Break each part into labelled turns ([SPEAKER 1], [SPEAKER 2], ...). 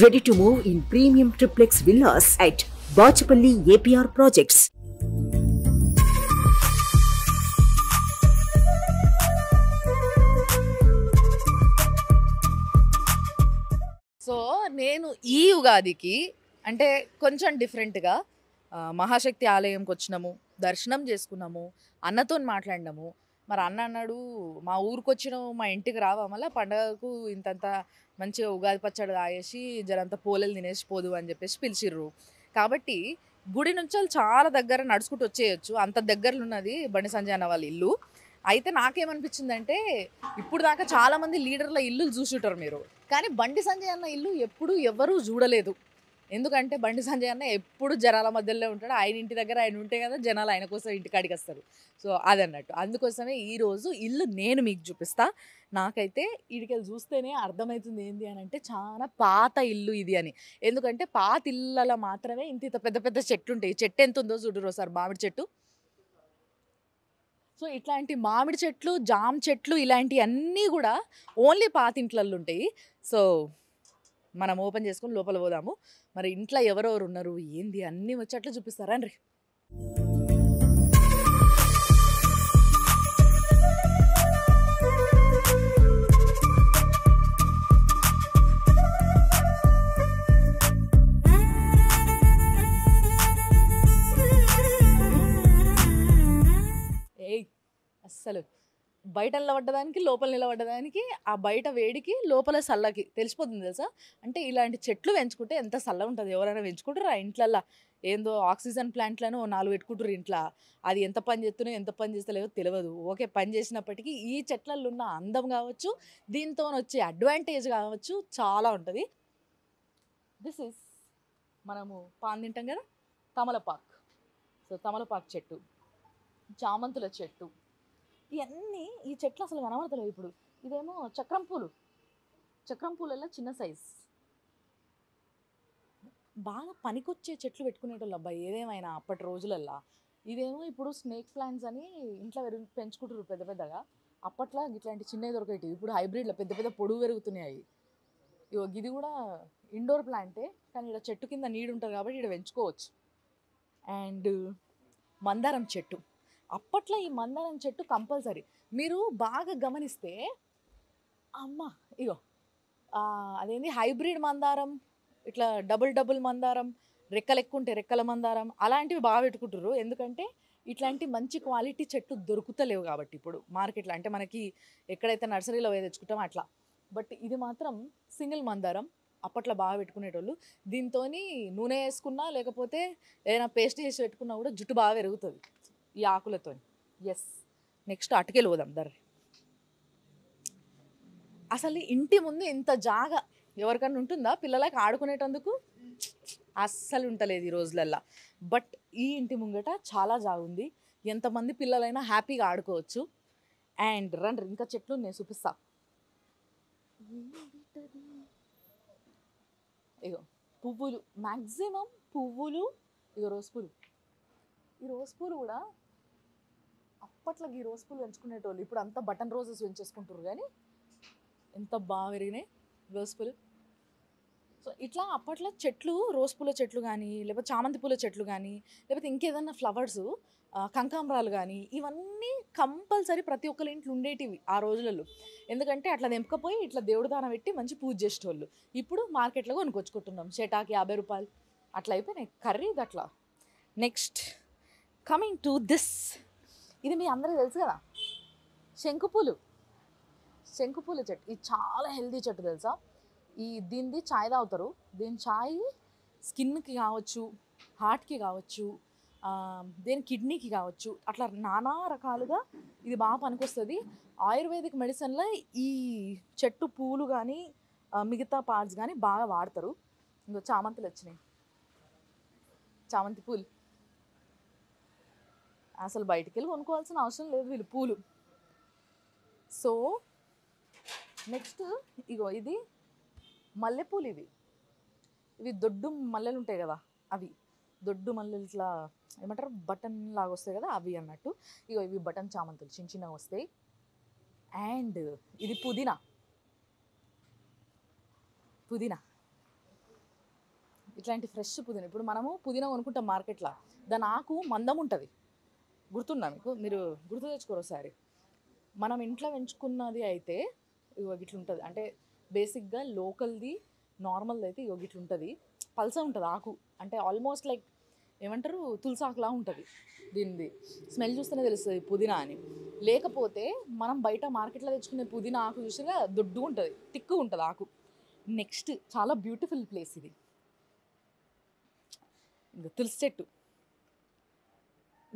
[SPEAKER 1] Ready to move in premium triplex villas at Bachapalli APR Projects.
[SPEAKER 2] So నేను ఈ ఉగాదికి అంటే కొంచెం డిఫరెంట్గా మహాశక్తి ఆలయంకి వచ్చినాము, దర్శనం చేసుకున్నాము, అన్నతో మాట్లాడినాము. మరి అన్న అన్నాడు, మా ఊరికి వచ్చినావు, మా ఇంటికి రావా, మళ్ళీ పండగకు ఇంతంత మంచిగా ఉగాది పచ్చడి తాగేసి జరంత పోలేలు తినేసి పోదు అని చెప్పేసి పిలిచిర్రు. కాబట్టి గుడి నుంచి వాళ్ళు చాలా దగ్గర నడుచుకుంటూ వచ్చేయచ్చు, అంత దగ్గరలో ఉన్నది బండి సంజయ్ అన్న వాళ్ళ ఇల్లు. అయితే నాకేమనిపించిందంటే, ఇప్పుడు దాకా చాలామంది లీడర్ల ఇల్లు చూసుంటారు మీరు, కానీ బండి సంజయ్ అన్న ఇల్లు ఎప్పుడు ఎవరూ చూడలేదు. ఎందుకంటే బండి సంజయ్ అన్న ఎప్పుడు జనాల మధ్యలో ఉంటాడు, ఆయన ఇంటి దగ్గర ఆయన ఉంటే కదా జనాలు ఆయన కోసం ఇంటికాడికి వస్తారు. సో అదన్నట్టు, అందుకోసమే ఈరోజు ఇల్లు నేను మీకు చూపిస్తా. నాకైతే ఈడికెళ్ళి చూస్తేనే అర్థమవుతుంది ఏంది అని అంటే, చాలా పాత ఇల్లు ఇది అని. ఎందుకంటే పాత ఇళ్ళలో మాత్రమే ఇంత పెద్ద పెద్ద చెట్లు ఉంటాయి. చెట్టు ఎంత ఉందో చూడరు సార్, మామిడి చెట్టు. సో ఇట్లాంటి మామిడి చెట్లు, జామ చెట్లు ఇలాంటివన్నీ కూడా ఓన్లీ పాత ఇంట్లల్లో ఉంటాయి. సో మనం ఓపెన్ చేసుకొని లోపల పోదాము. మరి ఇంట్లో ఎవరెవరు ఉన్నారు ఏంది అన్నీ వచ్చేట్లు చూపిస్తారా అండి. ఏయ్ అస్సలు బయట నిలబడ్డదానికి లోపల నిలబడ్డదానికి, ఆ బయట వేడికి లోపల చల్లకి తెలిసిపోతుంది తెలుసా. అంటే ఇలాంటి చెట్లు పెంచుకుంటే ఎంత చల్ల ఉంటుంది. ఎవరైనా పెంచుకుంటారు ఆ ఇంట్లల్లో, ఏందో ఆక్సిజన్ ప్లాంట్లను 4 పెట్టుకుంటారు ఇంట్లో. అది ఎంత పని చేస్తున్నాయో ఎంత పని చేస్తలేవో తెలియదు. ఓకే, పని చేసినప్పటికీ ఈ చెట్లలో ఉన్న అందం కావచ్చు, దీంతో వచ్చే అడ్వాంటేజ్ కావచ్చు, చాలా ఉంటుంది. దిస్ ఈస్ మనము పాన్ తింటాం కదా, తమలపాకు. సో తమలపాకు చెట్టు, చామంతుల చెట్టు, ఇవన్నీ ఈ చెట్లు అసలు కనబడతలేవు ఇప్పుడు. ఇదేమో చక్రం పూలు, చక్రం పూలలో చిన్న సైజ్. బాగా పనికొచ్చే చెట్లు పెట్టుకునేటోళ్ళు అబ్బాయి ఏదేమైనా అప్పటి రోజులల్లో. ఇదేమో ఇప్పుడు స్నేక్ ప్లాంట్స్ అని ఇంట్లో పెంచుకుంటారు పెద్ద పెద్దగా. అప్పట్లో ఇట్లాంటి చిన్నవి దొరికేవి. ఇప్పుడు హైబ్రిడ్లో పెద్ద పెద్ద పొడుగు పెరుగుతున్నాయి. ఇగో ఇది కూడా ఇండోర్ ప్లాంటే, కానీ ఇక్కడ చెట్టు కింద నీడు ఉంటుంది కాబట్టి ఇక్కడ పెంచుకోవచ్చు. అండ్ మందారం చెట్టు, అప్పట్లో ఈ మందారం చెట్టు కంపల్సరీ. మీరు బాగా గమనిస్తే అమ్మ ఇగో అదేంది హైబ్రిడ్ మందారం, ఇట్లా డబుల్ మందారం, రెక్కలు ఎక్కువ ఉంటే రెక్కల మందారం, అలాంటివి బాగా పెట్టుకుంటారు. ఎందుకంటే ఇట్లాంటి మంచి క్వాలిటీ చెట్టు దొరుకుతలేవు కాబట్టి ఇప్పుడు మార్కెట్లో. అంటే మనకి ఎక్కడైతే నర్సరీలో పోయి తెచ్చుకుంటామో అట్లా. బట్ ఇది మాత్రం సింగిల్ మందారం, అప్పట్లో బాగా పెట్టుకునేటోళ్ళు. దీంతో నూనె వేసుకున్నా లేకపోతే ఏదైనా పేస్ట్ చేసి పెట్టుకున్నా కూడా జుట్టు బాగా పెరుగుతుంది ఈ ఆకులతో. ఎస్, నెక్స్ట్ అటుకెళ్ళి పోదాం దర్రి. అసలు ఇంటి ముందు ఇంత జాగా ఎవరికన్నా ఉంటుందా పిల్లలకి ఆడుకునేటందుకు? అస్సలు ఉంటలేదు ఈ రోజులల్లో. బట్ ఈ ఇంటి ముంగట చాలా జాగా ఉంది, ఎంతమంది పిల్లలైనా హ్యాపీగా ఆడుకోవచ్చు. అండ్ రండి ఇంకా చెట్లు నేను చూపిస్తా. ఇగో పువ్వులు, మ్యాక్సిమం పువ్వులు. ఇగో రోజ్ పూలు, ఈ రోజ్ పూలు కూడా అప్పట్లో ఈ రోజ్ పూలు పెంచుకునేటోళ్ళు. ఇప్పుడు అంతా బటన్ రోజెస్ పెంచేసుకుంటారు, కానీ ఎంత బాగా పెరిగినాయి రోజ్ పూలు. సో ఇట్లా అప్పట్లో చెట్లు, రోజ్ పూల చెట్లు కానీ, లేకపోతే చామంతి పూల చెట్లు కానీ, లేకపోతే ఇంకేదన్నా ఫ్లవర్స్, కనకాంబరాలు కానీ, ఇవన్నీ కంపల్సరీ ప్రతి ఒక్కరి ఇంట్లో ఉండేటివి ఆ రోజులలో. ఎందుకంటే అట్లా తెంపకపోయి ఇట్లా దేవుడు దాన పెట్టి మంచి పూజ చేసేటోళ్ళు. ఇప్పుడు మార్కెట్లో కొనుక్కొచ్చుకుంటున్నాం, చెటాకి 50 రూపాయలు అట్లా అయిపోయినాయి ఖరీదు అట్లా. నెక్స్ట్ కమింగ్ టు దిస్, ఇది మీ అందరికీ తెలుసు కదా, శంకుపూలు. శంకుపూల చెట్టు ఇది చాలా హెల్దీ చెట్టు తెలుసా. దీనిది ఛాయ్ తాగుతారు. దీని ఛాయ్ స్కిన్కి కావచ్చు, హార్ట్కి కావచ్చు, దేని కిడ్నీకి కావచ్చు, అట్లా నానా రకాలుగా ఇది బాగా పనికొస్తుంది. ఆయుర్వేదిక్ మెడిసిన్లో ఈ చెట్టు పూలు కానీ మిగతా పార్ట్స్ కానీ బాగా వాడతారు. ఇంకో చామంతులు వచ్చినాయి, చామంతి పూలు అసలు బయటికి వెళ్ళి కొనుక్కోవాల్సిన అవసరం లేదు వీళ్ళు పూలు. సో నెక్స్ట్ ఇగో ఇది మల్లెపూలు. ఇవి దొడ్డు మల్లెలు ఉంటాయి కదా, అవి దొడ్డు మల్లెలు ఇట్లా ఏమంటారు బటన్ లాగా వస్తాయి కదా, అవి అన్నట్టు. ఇగో ఇవి బటన్ చామంతులు చిన్న చిన్నగా వస్తాయి. అండ్ ఇది పుదీనా, పుదీనా ఇట్లాంటి ఫ్రెష్ పుదీనా. ఇప్పుడు మనము పుదీనా కొనుక్కుంటాం మార్కెట్లో, దాని ఆకు మందం ఉంటుంది, గుర్తుందా మీకు? మీరు గుర్తు తెచ్చుకోరు ఒకసారి. మనం ఇంట్లో పెంచుకున్నది అయితే ఇగో ఇట్లా ఉంటుంది. అంటే బేసిక్గా లోకల్ది నార్మల్ది అయితే ఇగో ఇట్లా ఉంటుంది, పల్స ఉంటుంది ఆకు. అంటే ఆల్మోస్ట్ లైక్ ఏమంటారు, తులసాకులా ఉంటుంది. దీనిది స్మెల్ చూస్తేనే తెలుస్తుంది పుదీనా అని. లేకపోతే మనం బయట మార్కెట్లో తెచ్చుకునే పుదీనా ఆకు చూసినా దొడ్డుగా ఉంటుంది, తిక్కుగా ఉంటుంది ఆకు. నెక్స్ట్ చాలా బ్యూటిఫుల్ ప్లేస్ ఇది, ఇంకా తులసి చెట్టు.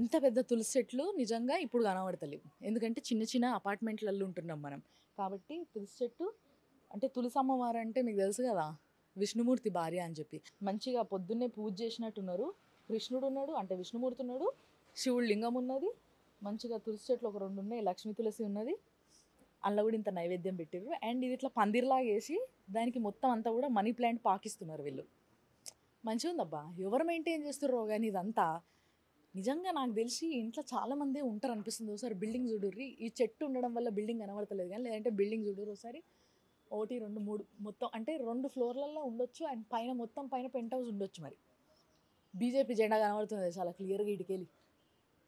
[SPEAKER 2] ఇంత పెద్ద తులసి చెట్లు నిజంగా ఇప్పుడు కనబడతలేవు, ఎందుకంటే చిన్న చిన్న అపార్ట్మెంట్లలో ఉంటున్నాం మనం. కాబట్టి తులసి చెట్టు అంటే తులసి అమ్మవారు అంటే మీకు తెలుసు కదా, విష్ణుమూర్తి భార్య అని చెప్పి. మంచిగా పొద్దున్నే పూజ చేసినట్టున్నారు. కృష్ణుడు ఉన్నాడు, అంటే విష్ణుమూర్తి ఉన్నాడు, శివుడు లింగం ఉన్నది. మంచిగా తులసి చెట్లు ఒక 2 ఉన్నాయి, లక్ష్మీ తులసి ఉన్నది. అందులో కూడా ఇంత నైవేద్యం పెట్టారు. అండ్ ఇది ఇట్లా పందిర్లాగా వేసి దానికి మొత్తం అంతా కూడా మనీ ప్లాంట్ పాకిస్తున్నారు వీళ్ళు. మంచిగా ఉందబ్బా, ఎవరు మెయింటైన్ చేస్తున్నారో కానీ ఇదంతా. నిజంగా నాకు తెలిసి ఇంట్లో చాలామంది ఉంటారు అనిపిస్తుంది. ఒకసారి బిల్డింగ్ చూడుర్రి, ఈ చెట్టు ఉండడం వల్ల బిల్డింగ్ కనబడతలేదు కానీ, లేదంటే బిల్డింగ్ చూడుర్రి ఒకసారి, 1 2 3 మొత్తం అంటే 2 ఫ్లోర్లలో ఉండొచ్చు. అండ్ పైన మొత్తం పైన పెంట్ హౌస్ ఉండొచ్చు. మరి బీజేపీ జెండా కనబడుతుంది చాలా క్లియర్గా ఇటుకెళ్ళి.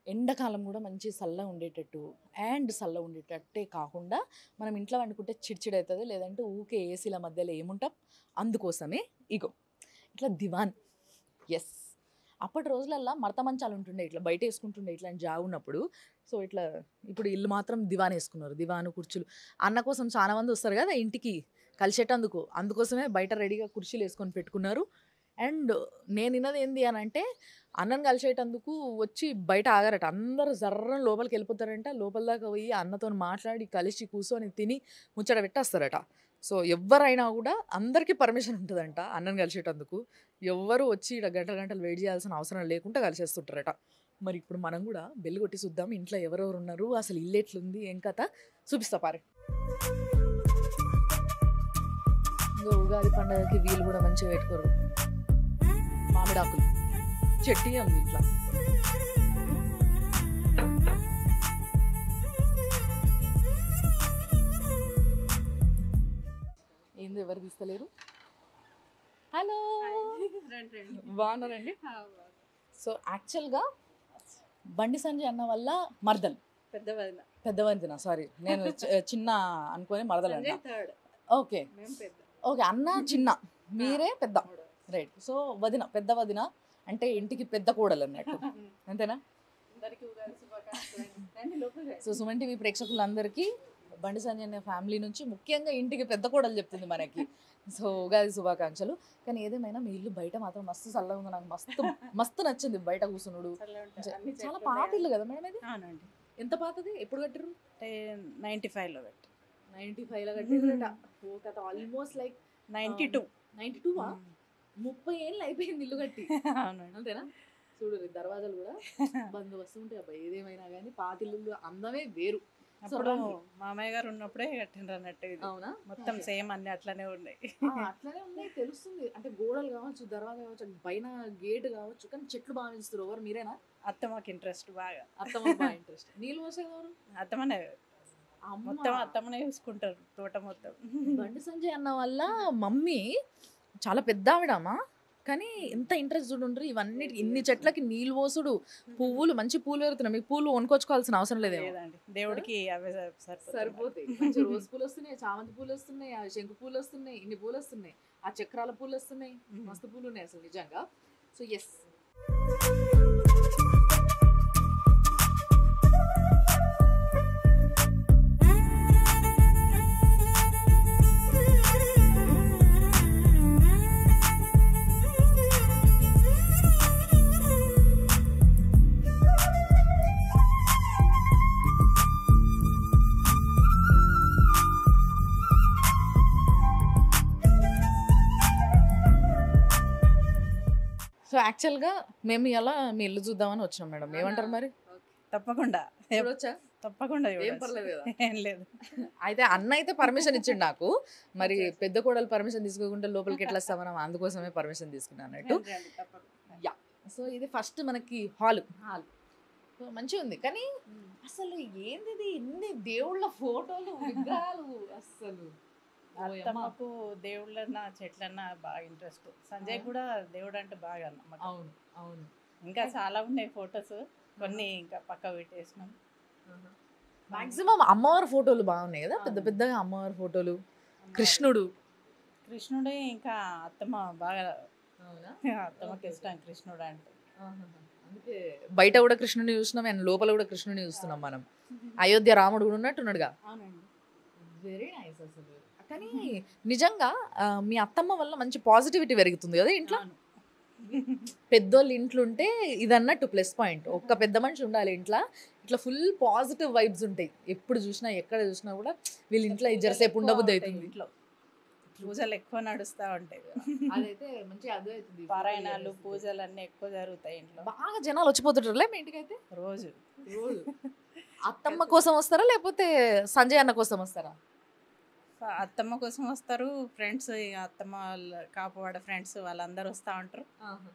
[SPEAKER 2] ఎండాకాలం కూడా మంచి చల్లగా ఉండేటట్టు, అండ్ చల్లగా ఉండేటట్టే కాకుండా మనం ఇంట్లో వండుకుంటే చిడిచిడి అవుతుంది, లేదంటే ఊకే ఏసీల మధ్యలో ఏముంటాం. అందుకోసమే ఇగో ఇట్లా దివాన్. ఎస్, అప్పటి రోజులల్లో మడత మంచాలు ఉంటుండే, ఇట్లా బయట వేసుకుంటుండే ఇట్లాంటి జాగా ఉన్నప్పుడు. సో ఇట్లా ఇప్పుడు ఇల్లు మాత్రం దివాన్ వేసుకున్నారు, దివాను కుర్చీలు. అన్న కోసం చాలా మంది వస్తారు కదా ఇంటికి కలిసేటందుకు, అందుకోసమే బయట రెడీగా కుర్చీలు వేసుకొని పెట్టుకున్నారు. అండ్ నేను విన్నది ఏంది అని అంటే, అన్నం కలిసేటందుకు వచ్చి బయట ఆగారట, అందరూ జర్రని లోపలికి వెళ్ళిపోతారంట. లోపల దాకా పోయి అన్నతో మాట్లాడి కలిసి కూర్చొని తిని ముచ్చట పెట్టేస్తారట. సో ఎవరైనా కూడా అందరికీ పర్మిషన్ ఉంటుందంట అన్నం కలిసేటందుకు. ఎవ్వరు వచ్చి ఇక్కడ గంటలు వెయిట్ చేయాల్సిన అవసరం లేకుండా కలిసేస్తుంటారట. మరి ఇప్పుడు మనం కూడా బెల్లు కొట్టి చూద్దాం, ఇంట్లో ఎవరెవరు ఉన్నారు, అసలు ఇల్లు ఎట్లుంది, ఏం కథ చూపిస్తా పారే. ఇంకా ఉగాది పండుగకి వీళ్ళు కూడా మంచిగా పెట్టుకోరు, మామిడాకులు చెట్టు ఉంది ఇట్లా. ఏంది ఎవరు తీస్తలేరు? హలో, బాగున్నారండి? సో యాక్చువల్గా బండి సంజయ్ అన్న వల్ల మరదలు, పెద్ద వదిన, సారీ నేను చిన్న అనుకొని మరదలు అన్న. ఓకే ఓకే, అన్న చిన్న, మీరే పెద్ద, రైట్. సో వదిన, పెద్ద వదిన అంటే ఇంటికి పెద్ద కోడలు అన్నట్టు, అంతేనా? సో సుమన్ టీవీ ప్రేక్షకులందరికీ బండి సంజయ్ అనే ఫ్యామిలీ నుంచి ముఖ్యంగా ఇంటికి పెద్ద కోడలు చెప్తుంది మనకి. సో ఉగాది శుభాకాంక్షలు. కానీ ఏదేమైనా మీ ఇల్లు బయట మాత్రం మస్తు చల్లగా ఉంది, నాకు మస్తు మస్తు నచ్చింది బయట కూర్చున్నాడు. చాలా పాత ఇల్లు కదా మేడం ఇది?
[SPEAKER 3] అవునండి.
[SPEAKER 2] ఎంత పాతది, ఎప్పుడు కట్టిరు?
[SPEAKER 3] 95లో కట్టి.
[SPEAKER 2] 95లో కట్టిరట. ఓ కథ, ఆల్మోస్ట్ లైక్
[SPEAKER 3] 92.
[SPEAKER 2] 92వా? 30 ఏళ్ళు అయిపోయింది ఇల్లు కట్టి.
[SPEAKER 3] అవునండి.
[SPEAKER 2] అంతేనా? చూడు దర్వాజాలు కూడా బందోబస్తు ఉంటాయి అబ్బాయి. ఏదేమైనా కానీ పాత ఇల్లు అందమే వేరు.
[SPEAKER 3] అప్పుడు మామయ్య గారు ఉన్నప్పుడే కట్టిండ్రు అన్నట్టు ఇది.
[SPEAKER 2] అవునా?
[SPEAKER 3] మొత్తం సేమ్ అన్ని అట్లనే ఉన్నాయి.
[SPEAKER 2] అట్లనే ఉన్నాయి, తెలుస్తుంది. అంటే గోడలు కావచ్చు, దర్వాజా కావచ్చు, పైన గేట్ కావచ్చు, కానీ చెట్లు బాగా పెంచుతారు. ఎవరు మీరేనా?
[SPEAKER 3] అత్తమ్మకి ఇంట్రెస్ట్ బాగా.
[SPEAKER 2] అత్తమ్మ బాగా ఇంట్రెస్ట్. నీళ్ళు పోసేది ఎవరు?
[SPEAKER 3] అత్తమ్మనే, మొత్తం అత్తమ్మనే చూసుకుంటారు తోట మొత్తం.
[SPEAKER 2] బండి సంజయ్ అన్న వల్ల మమ్మీ చాలా పెద్ద ఆవిడమ్మా, కానీ ఎంత ఇంట్రెస్ట్ చూడుండ్రు ఇవన్నీ, ఇన్ని చెట్లకి నీళ్ళు పోసుడు, పువ్వులు మంచి పూలు పెరుగుతున్నాయి. మీకు పూలు కొనుక్కొచ్చుకోవాల్సిన అవసరం లేదండి,
[SPEAKER 3] దేవుడికి అవే
[SPEAKER 2] సరిపోతాయి. మంచి రోజు పూలు వస్తున్నాయి, చామంతి పూలు వస్తున్నాయి, శంకు పూలు వస్తున్నాయి, ఇన్ని పూలు వస్తున్నాయి, ఆ చక్రాల పూలు వస్తున్నాయి, మస్తు పూలు ఉన్నాయి అసలు నిజంగా. సో ఎస్, సో యాక్చువల్గా మేము ఇలా మీ ఇల్లు చూద్దామని వచ్చినాం మేడం. ఏమంటారు మరి?
[SPEAKER 3] తప్పకుండా
[SPEAKER 2] చూడొచ్చా?
[SPEAKER 3] తప్పకుండా
[SPEAKER 2] ఏం పర్లేదు కదా?
[SPEAKER 3] ఏం లేదు.
[SPEAKER 2] అయితే అన్న అయితే పర్మిషన్ ఇచ్చిండు నాకు. మరి పెద్ద కోడలు పర్మిషన్ తీసుకోకుండా లోపలికి ఎట్లా వస్తాం మనం, అందుకోసమే పర్మిషన్ తీసుకున్నాను అన్నట్టు. యా, సో ఇది ఫస్ట్ మనకి హాల్. సో మంచిగా ఉంది, కానీ అసలు ఏంది ఇన్ని దేవుళ్ళ ఫోటోలు, విగ్రహాలు, అసలు
[SPEAKER 3] అత్తమ్మకు దేవుళ్ళన్నా చెట్లన్నా బాగా ఇంట్రెస్ట్. సంజయ్ కూడా దేవుడు అంటే బాగా నమ్మకం.
[SPEAKER 2] అవును అవును.
[SPEAKER 3] ఇంకా చాలా ఉన్నాయి ఫొటోస్, కొన్ని ఇంకా పక్క పెట్టేసినాం.
[SPEAKER 2] మాక్సిమం అమ్మవారి ఫోటోలు బాగున్నాయి కదా, పెద్ద పెద్దగా అమ్మవారి ఫోటోలు. కృష్ణుడు.
[SPEAKER 3] కృష్ణుడే ఇంకా అత్తమ్మ బాగా,
[SPEAKER 2] అవునా?
[SPEAKER 3] అత్తమ్మకి ఇష్టం కృష్ణుడు అంటే.
[SPEAKER 2] అందుకే బయట కూడా కృష్ణుని చూస్తున్నాం అండ్ లోపల కూడా కృష్ణుని చూస్తున్నాం మనం. అయోధ్య రాముడు కూడా ఉన్నట్టున్నాడుగా.
[SPEAKER 3] అవునండి.
[SPEAKER 2] వెరీ నైస్ అసలు. కానీ నిజంగా మీ అత్తమ్మ వల్ల మంచి పాజిటివిటీ పెరుగుతుంది కదా ఇంట్లో. పెద్దోళ్ళు ఇంట్లో ఉంటే ఇది అన్నట్టు ప్లస్ పాయింట్. ఒక్క పెద్ద మనిషి ఉండాలి ఇంట్లో, ఇట్లా ఫుల్ పాజిటివ్ వైబ్స్ ఉంటాయి. ఎప్పుడు చూసినా ఎక్కడ చూసినా కూడా వీళ్ళ ఇంట్లో జరసేపు ఉండబుద్ధి అవుతుంది.
[SPEAKER 3] ఇంట్లో పూజలు ఎక్కువ నడుస్తూ ఉంటాయి.
[SPEAKER 2] అదైతే మంచిగా అర్థమవుతుంది.
[SPEAKER 3] పారాయణాలు పూజలు అన్నీ ఎక్కువ జరుగుతాయి ఇంట్లో.
[SPEAKER 2] బాగా జనాలు వచ్చిపోతుంటారులే మీ ఇంటికి అయితే
[SPEAKER 3] రోజు.
[SPEAKER 2] అత్తమ్మ కోసం వస్తారా లేకపోతే సంజయ్ అన్న కోసం వస్తారా?
[SPEAKER 3] అత్తమ్మ కోసం వస్తారు, ఫ్రెండ్స్, అత్తమ్మ వాళ్ళ కాపువాడ ఫ్రెండ్స్ వాళ్ళందరూ వస్తూ ఉంటారు.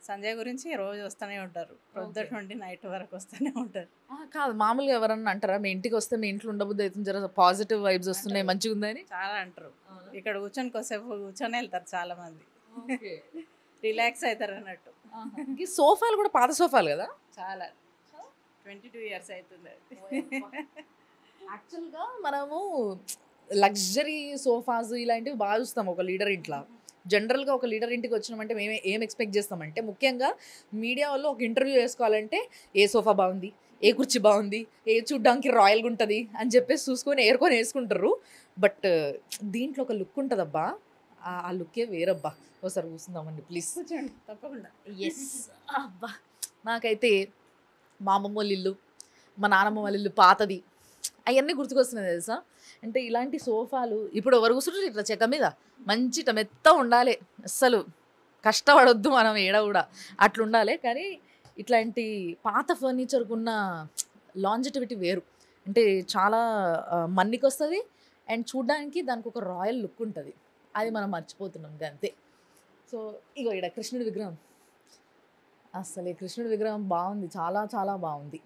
[SPEAKER 3] సంజయ్ గురించి రోజు వస్తూనే ఉంటారు, పొద్దుట నుండి నైట్ వరకు వస్తూనే ఉంటారు.
[SPEAKER 2] కాదు, మామూలుగా ఎవరన్నా అంటారా మీ ఇంటికి వస్తే మీ ఇంట్లో ఉండబుద్ధి అవుతుంది, జర పాజిటివ్ వైబ్స్ వస్తున్నాయి మంచిగా ఉందని?
[SPEAKER 3] చాలా అంటారు. ఇక్కడ కూర్చొని కొద్దిసేపు కూర్చొని వెళ్తారు చాలా మంది, రిలాక్స్ అవుతారు అన్నట్టు.
[SPEAKER 2] ఈ సోఫాలు కూడా పాత సోఫాలు కదా,
[SPEAKER 3] చాలా 22 years అవుతుంది.
[SPEAKER 2] యాక్చువల్గా మనము లగ్జరీ సోఫాస్ ఇలాంటివి బాగా చూస్తాం ఒక లీడర్ ఇంట్లో. జనరల్గా ఒక లీడర్ ఇంటికి వచ్చినామంటే మేము ఏం ఎక్స్పెక్ట్ చేస్తామంటే, ముఖ్యంగా మీడియా వాళ్ళు ఒక ఇంటర్వ్యూ చేసుకోవాలంటే ఏ సోఫా బాగుంది, ఏ కుర్చీ బాగుంది, ఏ చూడ్డానికి రాయల్గా ఉంటుంది అని చెప్పేసి చూసుకొని ఏరుకొని వేసుకుంటారు. బట్ దీంట్లో ఒక లుక్ ఉంటుందబ్బా, ఆ లుక్కే వేరబ్బా. ఒకసారి కూర్చుందామండి ప్లీజ్.
[SPEAKER 3] కూర్చోండి తప్పకుండా.
[SPEAKER 2] ఎస్ అబ్బా, నాకైతే మా అమ్మమ్మ వాళ్ళ ఇల్లు, మా నాన్నమ్మ వాళ్ళ ఇల్లు పాతది, అవన్నీ గుర్తుకొస్తున్నాయి తెలుసా. అంటే ఇలాంటి సోఫాలు ఇప్పుడు ఎవరు కూర్చుంటారు ఇట్లా చెక్క మీద, మంచి మెత్త ఉండాలి, అస్సలు కష్టపడొద్దు మనం ఏడ కూడా, అట్లా ఉండాలి. కానీ ఇట్లాంటి పాత ఫర్నిచర్కి ఉన్న లాంజిటివిటీ వేరు. అంటే చాలా మన్నికి వస్తుంది అండ్ చూడ్డానికి దానికి ఒక రాయల్ లుక్ ఉంటుంది. అది మనం మర్చిపోతున్నాం అంతే. సో ఇగో ఇక్కడ కృష్ణుడి విగ్రహం, అసలు ఈ కృష్ణుడి విగ్రహం బాగుంది, చాలా చాలా బాగుంది.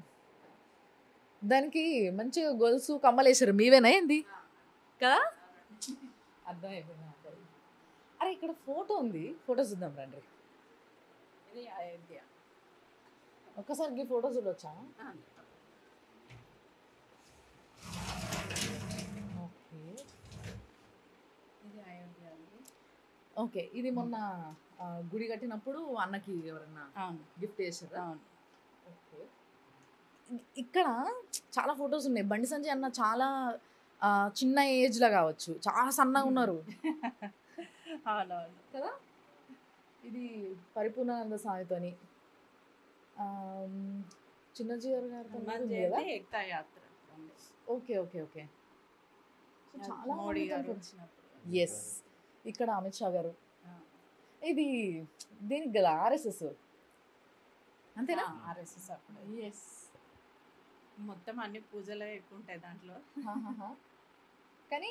[SPEAKER 2] దానికి మంచిగా గొలుసు కమ్మలు వేసారు, మీవేనా ఏంది కదా, అర్థమైపోయింది. అరే ఇక్కడ ఫోటో ఉంది, ఫోటో చూద్దాం రండి.
[SPEAKER 3] ఇది అయోధ్య.
[SPEAKER 2] ఒక్కసారి ఈ ఫోటో చూడొచ్చా? ఓకే
[SPEAKER 3] ఇది అయోధ్య అండి.
[SPEAKER 2] ఓకే, ఇది మొన్న గుడి కట్టినప్పుడు అన్నకి ఎవరన్నా
[SPEAKER 3] అవును
[SPEAKER 2] గిఫ్ట్ చేశారు.
[SPEAKER 3] అవును.
[SPEAKER 2] ఓకే, ఇక్కడ చాలా ఫొటోస్ ఉన్నాయి. బండి సంజయ్ అన్న చాలా చిన్న ఏజ్లో కావచ్చు, చాలా సన్నగా ఉన్నారు
[SPEAKER 3] అవునవును
[SPEAKER 2] కదా. ఇది పరిపూర్ణానంద స్వామితోని, చిన్నజీవర్ గారితో కదా.
[SPEAKER 3] ఏకతా యాత్ర.
[SPEAKER 2] ఓకే ఓకే ఓకే, చాలా
[SPEAKER 3] మోడీ గారు వచ్చినప్పుడు.
[SPEAKER 2] ఎస్, ఇక్కడ అమిత్ షా గారు. ఇది దీనికి కదా ఆర్ఎస్ఎస్ అంతేనా?
[SPEAKER 3] ఆర్ఎస్ఎస్ అప్పుడు.
[SPEAKER 2] ఎస్,
[SPEAKER 3] మొత్తం అన్ని పూజలే ఎక్కువ ఉంటాయి దాంట్లో.
[SPEAKER 2] కానీ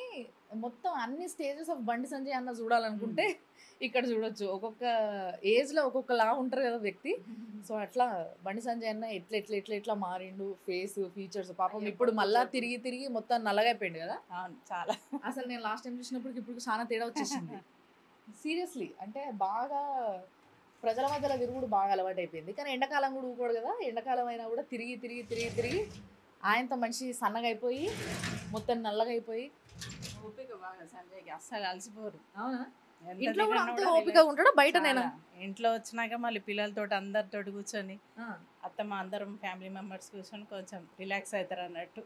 [SPEAKER 2] మొత్తం అన్ని స్టేజెస్ ఆఫ్ బండి సంజయ్ అన్న చూడాలనుకుంటే ఇక్కడ చూడొచ్చు. ఒక్కొక్క ఏజ్లో ఒక్కొక్కలా ఉంటారు కదా వ్యక్తి. సో అట్లా బండి సంజయ్ అన్న ఎట్లా ఎట్లా ఎట్లా ఎట్లా మారిండు, ఫేస్ ఫీచర్స్ పాపం. ఇప్పుడు మళ్ళా తిరిగి తిరిగి మొత్తం నల్లగా అయిపోయింది కదా.
[SPEAKER 3] అవును చాలా.
[SPEAKER 2] అసలు నేను లాస్ట్ టైం చూసినప్పటికి ఇప్పుడు చాలా తేడా వచ్చేసింది సీరియస్లీ. అంటే బాగా ప్రజల మధ్యలో తిరుగుడు బాగా అలవాటు అయిపోయింది. కానీ ఎండాకాలం కూడా ఊకోడు కదా, ఎండాకాలం అయినా కూడా తిరిగి తిరిగి తిరిగి తిరిగి ఆయనతో మనిషి సన్నగా అయిపోయి మొత్తం నల్లగా అయిపోయి.
[SPEAKER 3] ఓపిక బాగా సంజయ్కి, అస్సలు అలసిపోరు.
[SPEAKER 2] అవునా?
[SPEAKER 3] ఎంత
[SPEAKER 2] ఇంట్లో కూడా
[SPEAKER 3] తిరిగినా
[SPEAKER 2] అంతే
[SPEAKER 3] కూడా
[SPEAKER 2] ఓపిక ఉంటాడా బయట? నేను
[SPEAKER 3] చాలా. ఇంట్లో వచ్చినాక మళ్ళీ పిల్లలతోటి అందరితోటి కూర్చొని అత్తమ్మ అందరం ఫ్యామిలీ మెంబర్స్ కూర్చొని కొంచెం రిలాక్స్ అవుతారు అన్నట్టు.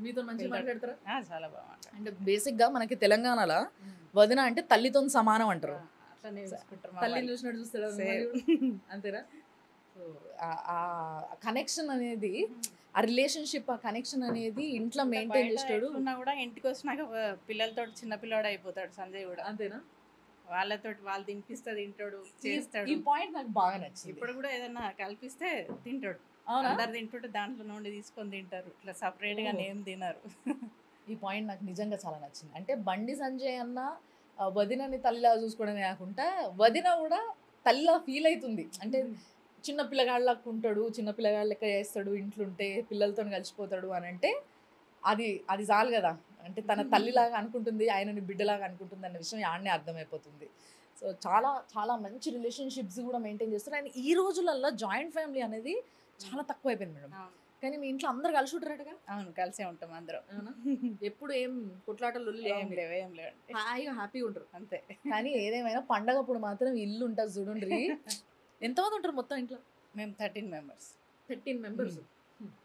[SPEAKER 2] మీతో మంచిగా మాట్లాడతారా?
[SPEAKER 3] చాలా బాగా మాట్లాడతారు.
[SPEAKER 2] అంటే బేసిక్గా మనకి తెలంగాణలో వదిన అంటే తల్లితో సమానం అంటారు.
[SPEAKER 3] అట్లనే చూసుకుంటారు.
[SPEAKER 2] తల్లిని చూసినట్టు చూస్తారా అంతేనా? సో ఆ కనెక్షన్ అనేది, ఆ రిలేషన్షిప్, ఆ కనెక్షన్ అనేది ఇంట్లో మెయింటైన్ చేస్తాడు.
[SPEAKER 3] ఉన్నా కూడా ఇంటికి వచ్చినాక పిల్లలతో చిన్న పిల్లవాడు అయిపోతాడు సంజయ్ కూడా.
[SPEAKER 2] అంతేనా?
[SPEAKER 3] వాళ్ళతోటి వాళ్ళు తినిపిస్తే తింటాడు, చేస్తాడు.
[SPEAKER 2] ఈ పాయింట్ నాకు బాగా నచ్చింది.
[SPEAKER 3] ఇప్పుడు కూడా ఏదన్నా కలిపిస్తే తింటాడు.
[SPEAKER 2] అవునా?
[SPEAKER 3] అందరు తింటుంటే దాంట్లో నుండి తీసుకొని తింటారు, ఇట్లా సపరేట్ గా ఏం తినరు.
[SPEAKER 2] ఈ పాయింట్ నాకు నిజంగా చాలా నచ్చింది. అంటే బండి సంజయ్ అన్న వదినని తల్లిలా చూసుకోవడమే కాకుండా వదిన కూడా తల్లిలా ఫీల్ అవుతుంది. అంటే చిన్న పిల్లగాళ్ళకు ఉంటాడు, చిన్న పిల్లగాళ్ళ లెక్క చేస్తాడు, ఇంట్లో ఉంటే పిల్లలతో కలిసిపోతాడు అని అంటే అది అది చాలు కదా. అంటే తన తల్లిలాగా అనుకుంటుంది, ఆయనని బిడ్డలాగా అనుకుంటుంది అన్న విషయం ఆడనే అర్థమైపోతుంది. సో చాలా చాలా మంచి రిలేషన్షిప్స్ కూడా మెయింటైన్ చేస్తారు. అండ్ ఈ రోజులల్లో జాయింట్ ఫ్యామిలీ అనేది చాలా తక్కువ అయిపోయింది మేడం. కానీ మీ ఇంట్లో అందరు కలిసి ఉంటారటగా?
[SPEAKER 3] అవును, కలిసే ఉంటాం అందరం.
[SPEAKER 2] ఎప్పుడు ఏం కొట్లాటలు
[SPEAKER 3] ఏం లేవండి,
[SPEAKER 2] హాయిగా హ్యాపీగా ఉంటారు
[SPEAKER 3] అంతే.
[SPEAKER 2] కానీ ఏదేమైనా పండగప్పుడు మాత్రం ఇల్లు ఉంటుంది చూడండి. ఎంతమంది ఉంటారు మొత్తం ఇంట్లో?
[SPEAKER 3] మేము 13 మెంబర్స్.
[SPEAKER 2] 13 మెంబర్స్.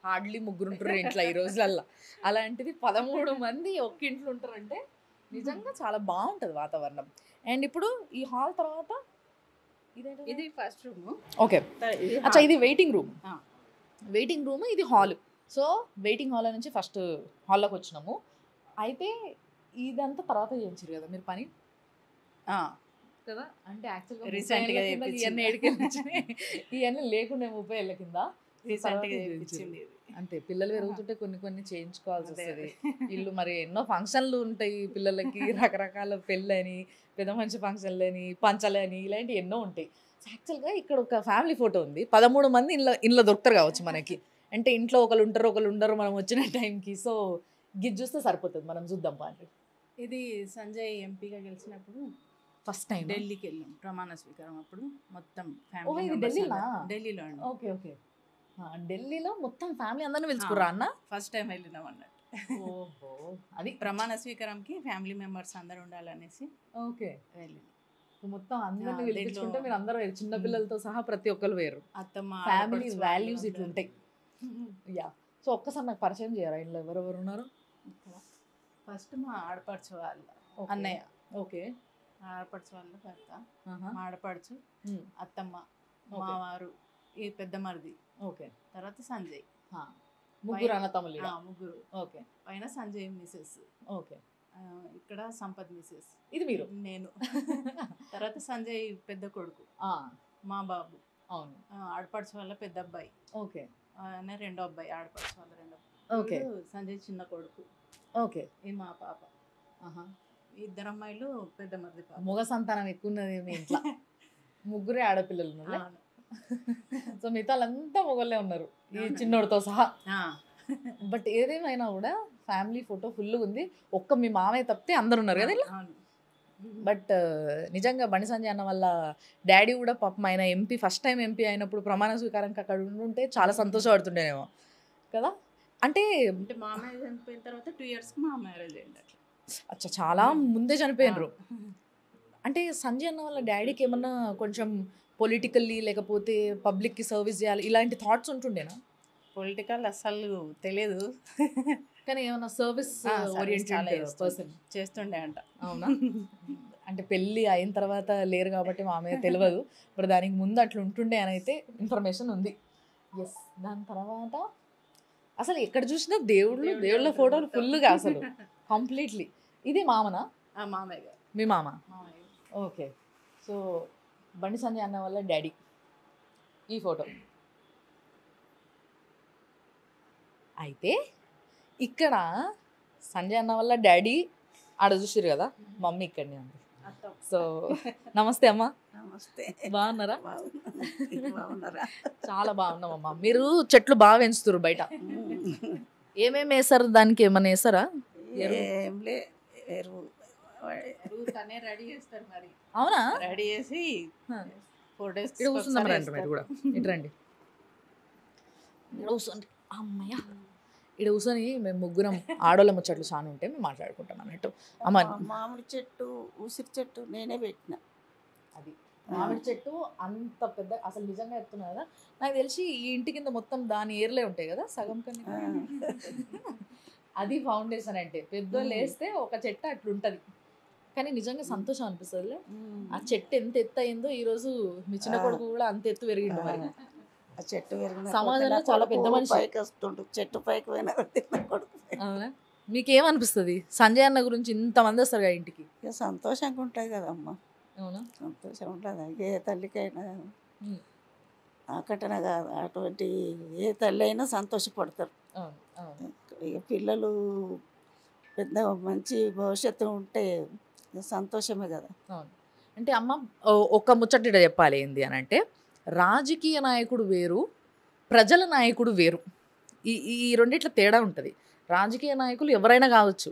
[SPEAKER 2] హార్డ్లీ ముగ్గురు ఉంటారు ఇంట్లో ఈ రోజులల్లో. అలాంటిది 13 మంది ఒక్క ఇంట్లో ఉంటారంటే నిజంగా చాలా బాగుంటుంది వాతావరణం. అండ్ ఇప్పుడు ఈ హాల్ తర్వాత
[SPEAKER 3] ఇది ఫస్ట్ రూమ్.
[SPEAKER 2] ఓకే, అచ్చా ఇది వెయిటింగ్ రూమ్. వెయిటింగ్ రూమ్, ఇది హాల్. సో వెయిటింగ్ హాల్ నుంచి ఫస్ట్ హాల్లోకి వచ్చినాము. అయితే ఇదంతా తర్వాత చేయించారు కదా మీరు పని కదా? అంటే యాక్చువల్గా
[SPEAKER 3] రీసెంట్గా
[SPEAKER 2] ఇవన్నీ ఇవన్నీ లేకుండా 30 ఏళ్ళ కింద అంతే. పిల్లలు పెరుగుతుంటే కొన్ని కొన్ని చేయించుకోవాల్సి వస్తుంది. ఇల్లు మరి ఎన్నో ఫంక్షన్లు ఉంటాయి పిల్లలకి, రకరకాల పెళ్ళని, పెద్ద మంచి ఫంక్షన్లని, పంచలని, ఇలాంటివి ఎన్నో ఉంటాయి. యాక్చువల్గా ఇక్కడ ఒక ఫ్యామిలీ ఫోటో ఉంది. 13 మంది ఇంట్లో దొరుకుతారు కావచ్చు మనకి. అంటే ఇంట్లో ఒకరు ఉండరు మనం వచ్చిన టైంకి. సో గిది చూస్తే సరిపోతుంది, మనం చూద్దాం పాండి.
[SPEAKER 3] ఇది సంజయ్ ఎంపీగా గెలిచినప్పుడు
[SPEAKER 2] ఫస్ట్ టైం
[SPEAKER 3] ఢిల్లీకి వెళ్ళాం ప్రమాణ స్వీకారం అప్పుడు. మొత్తం ఢిల్లీలో అండి.
[SPEAKER 2] ఓకే ఓకే, ఢిల్లీలో మొత్తం ఫ్యామిలీ అందరిని పిలుచుకురా అన్న?
[SPEAKER 3] ఫస్ట్ టైం వెళ్ళినాం అన్నట్టు.
[SPEAKER 2] ఓహో, అది
[SPEAKER 3] ప్రమాణ స్వీకారంకి ఫ్యామిలీ మెంబర్స్ అందరు ఉండాలనేసి
[SPEAKER 2] ఓకే
[SPEAKER 3] వెళ్ళినాం.
[SPEAKER 2] మొత్తం అందరిని పిలిపించుకుంటే మీరు అందరూ చిన్న పిల్లలతో సహా ప్రతి ఒక్కరు వేరు.
[SPEAKER 3] అత్తమ్మ
[SPEAKER 2] ఫ్యామిలీ వాల్యూస్ ఇట్లుంటాయి. యా, సో ఒక్కసారి నాకు పరిచయం చేయరా ఇంట్లో ఎవరెవరు ఉన్నారు?
[SPEAKER 3] ఫస్ట్ మా ఆడపడుచు వాళ్ళ అన్నయ్య.
[SPEAKER 2] ఓకే,
[SPEAKER 3] ఆడపడుచు వాళ్ళ భర్త, మా ఆడపడుచు, అత్తమ్మ, మావారు, ఈ పెద్ద మరిది.
[SPEAKER 2] ఓకే,
[SPEAKER 3] తర్వాత సంజయ్.
[SPEAKER 2] ముగ్గురు అన్న తమ్ముళ్ళు.
[SPEAKER 3] ముగ్గురు.
[SPEAKER 2] ఓకే,
[SPEAKER 3] పైన సంజయ్ మిసెస్.
[SPEAKER 2] ఓకే,
[SPEAKER 3] ఇక్కడ సంపత్ మిసెస్.
[SPEAKER 2] ఇది మీరు.
[SPEAKER 3] నేను. తర్వాత సంజయ్ పెద్ద కొడుకు, మా బాబు.
[SPEAKER 2] అవును,
[SPEAKER 3] ఆడపడుచు వాళ్ళ పెద్ద అబ్బాయి.
[SPEAKER 2] ఓకే,
[SPEAKER 3] ఆయన రెండో అబ్బాయి, ఆడపడుచు వాళ్ళ రెండో అబ్బాయి.
[SPEAKER 2] ఓకే,
[SPEAKER 3] సంజయ్ చిన్న కొడుకు.
[SPEAKER 2] ఓకే,
[SPEAKER 3] ఈ మా పాప. ఇద్దరు అమ్మాయిలు పెద్ద మరిది పాప.
[SPEAKER 2] మగ సంతానం ఎక్కువ ఉన్నది మీ ఇంట్లో. ముగ్గురే ఆడపిల్లలు ఉన్నారు. సో మిగతా వాళ్ళంతా మొగోళ్ళే ఉన్నారు ఈ చిన్నోడితో సహా. బట్ ఏదేమైనా కూడా ఫ్యామిలీ ఫోటో ఫుల్గా ఉంది. ఒక్క మీ మామయ్య తప్పితే అందరు ఉన్నారు కదా ఇలా. బట్ నిజంగా బండి సంజయ్ అన్న వాళ్ళ డాడీ కూడా పాపం ఆయన ఎంపీ, ఫస్ట్ టైం ఎంపీ అయినప్పుడు ప్రమాణ స్వీకారంకి అక్కడ ఉంటే చాలా సంతోషపడుతుండేనేమో కదా. అంటే
[SPEAKER 3] మామయ్య చనిపోయిన తర్వాత 2 yearsకి మా మ్యారేజ్ అయింది.
[SPEAKER 2] అచ్చా, చాలా ముందే చనిపోయినరు. అంటే సంజయ్ అన్న వాళ్ళ డాడీకి ఏమన్నా కొంచెం పొలిటికల్లీ లేకపోతే పబ్లిక్కి సర్వీస్ చేయాలి ఇలాంటి థాట్స్ ఉంటుండేనా?
[SPEAKER 3] పొలిటికల్ అసలు తెలియదు,
[SPEAKER 2] కానీ ఏమన్నా సర్వీస్ ఓరియంటెడ్ పర్సన్
[SPEAKER 3] చేస్తుండే అంట.
[SPEAKER 2] అవునా? అంటే పెళ్ళి అయిన తర్వాత లేరు కాబట్టి మామయ్య తెలియదు, ఇప్పుడు దానికి ముందు అట్లా ఉంటుండే అని అయితే ఇన్ఫర్మేషన్ ఉంది. ఎస్, దాని తర్వాత అసలు ఎక్కడ చూసినా దేవుళ్ళ ఫోటోలు ఫుల్గా అసలు కంప్లీట్లీ. ఇది మామనా?
[SPEAKER 3] మామయ్య గారు.
[SPEAKER 2] మీ మామ? ఓకే, సో బండి సంజయ్ అన్న వాళ్ళ డాడీ ఈ ఫోటో. అయితే ఇక్కడ సంజయ్ అన్న వాళ్ళ డాడీ ఆడ చూసారు కదా, మమ్మీ ఇక్కడనే ఉంది. సో నమస్తే అమ్మ.
[SPEAKER 4] నమస్తే.
[SPEAKER 2] బాగున్నారా?
[SPEAKER 4] బాగున్నారా?
[SPEAKER 2] చాలా బాగున్నామమ్మా. మీరు చెట్లు బాగా పెంచుతారు బయట, ఏమేమి వేసారు? దానికి ఏమన్నా వేసారా?
[SPEAKER 4] ఏంలే, ఎరువు
[SPEAKER 3] తనే రెడీ చేస్తారు మరి.
[SPEAKER 2] అవునా?
[SPEAKER 3] రెడీ చేసి 4 days
[SPEAKER 2] ఇక్కడ కూర్చుందాం రండి, మీరు కూడా ఇటు రండి. ఇక్కడ కూర్చోండి అమ్మయ్య. ఇక్కడ కూర్చొని మేము ముగ్గురం ఆడోళ్ళ ముచ్చట్లు చాలా ఉంటే మేము మాట్లాడుకుంటాం అన్నట్టు. అమ్మ,
[SPEAKER 4] మామిడి చెట్టు, ఉసిరి చెట్టు నేనే పెట్టిన.
[SPEAKER 2] అది మామిడి చెట్టు అంత పెద్ద, అసలు నిజంగా చెప్తున్నా కదా, నాకు తెలిసి ఈ ఇంటి కింద మొత్తం దాని ఏర్లే ఉంటాయి కదా సగం కన్నా. అది ఫౌండేషన్ అంటే పెద్దోళ్ళు వేస్తే ఒక చెట్టు అట్లుంటది. కానీ నిజంగా సంతోషం అనిపిస్తుంది. ఆ చెట్టు ఎంత ఎత్తు అయిందో ఈ రోజు మీ చిన్న కొడుకు కూడా అంత ఎత్తు పెరిగిండు. మరి
[SPEAKER 4] ఆ చెట్టు పెరిగిన
[SPEAKER 2] సమాజంలో చాలా పెద్ద మనిషి.
[SPEAKER 4] పైకి వస్తుండు, చెట్టు పైకి పోయిన కొడుకు.
[SPEAKER 2] అవునా? మీకేమనిపిస్తుంది సంజయ్ అన్న గురించి ఇంతమంది వస్తారు కదా ఇంటికి?
[SPEAKER 4] ఇక సంతోషంగా ఉంటుంది కదమ్మా.
[SPEAKER 2] అవునా?
[SPEAKER 4] సంతోషం ఉంటుంది. ఏ తల్లికైనా ఆకటన కాదు, అటువంటి ఏ తల్లి అయినా సంతోషపడతారు. ఇక పిల్లలు పెద్ద మంచి భవిష్యత్తు ఉంటే సంతోషమే కదా.
[SPEAKER 2] అవును. అంటే అమ్మ ఒక ముచ్చట చెప్పాలి ఏంది అని అంటే, రాజకీయ నాయకుడు వేరు, ప్రజల నాయకుడు వేరు. ఈ రెండిట్ల తేడా ఉంటుంది. రాజకీయ నాయకులు ఎవరైనా కావచ్చు,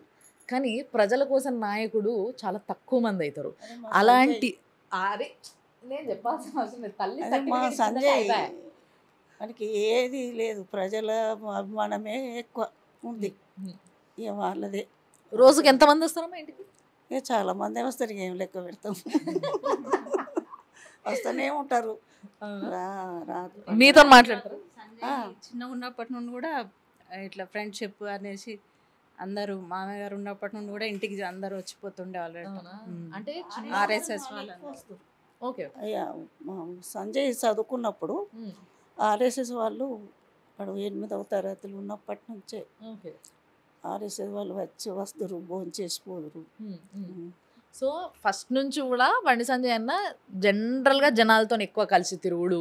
[SPEAKER 2] కానీ ప్రజల కోసం నాయకుడు చాలా తక్కువ మంది అవుతారు. అలాంటి అరే నేను చెప్పాల్సిన అవసరం లేదు, తల్లి
[SPEAKER 4] అదే మా
[SPEAKER 2] certificate
[SPEAKER 4] సంజయ్
[SPEAKER 2] ఇచ్చిందంటే
[SPEAKER 4] మనకి ఏది లేదు, ప్రజల అభిమానమే ఎక్కువ ఉంది.
[SPEAKER 2] ఉమ్.
[SPEAKER 4] ఇక వాళ్ళదే.
[SPEAKER 2] రోజుకి ఎంతమంది వస్తారమ్మా ఇంటికి?
[SPEAKER 4] ఇక చాలా మంది వస్తారు, ఏం లెక్క పెడతాం. వస్తూనే ఉంటారు. రాదు
[SPEAKER 2] మీతో మాట్లాడతారు?
[SPEAKER 3] చిన్నగా ఉన్నప్పటి నుండి కూడా ఇట్లా ఫ్రెండ్షిప్ అనేసి అందరూ మామయ్య గారు ఉన్నప్పటి నుండి కూడా ఇంటికి అందరూ వచ్చిపోతుండే వాళ్ళు.
[SPEAKER 2] అంటే
[SPEAKER 3] ఆర్ఎస్ఎస్ వాళ్ళు
[SPEAKER 2] ఓకే.
[SPEAKER 4] అయ్యా సంజయ్ చదువుకున్నప్పుడు ఆర్ఎస్ఎస్ వాళ్ళు వాడు 8వ తరగతిలో ఉన్నప్పటి నుంచే
[SPEAKER 2] ఓకే.
[SPEAKER 4] ఆర్ఎస్ఎస్ వాళ్ళు వచ్చి వస్తారు, భోజనం చేసిపోదురు.
[SPEAKER 2] సో ఫస్ట్ నుంచి కూడా బండి సంజయ్ అన్న జనరల్గా జనాలతో ఎక్కువ కలిసి తిరుగుడు,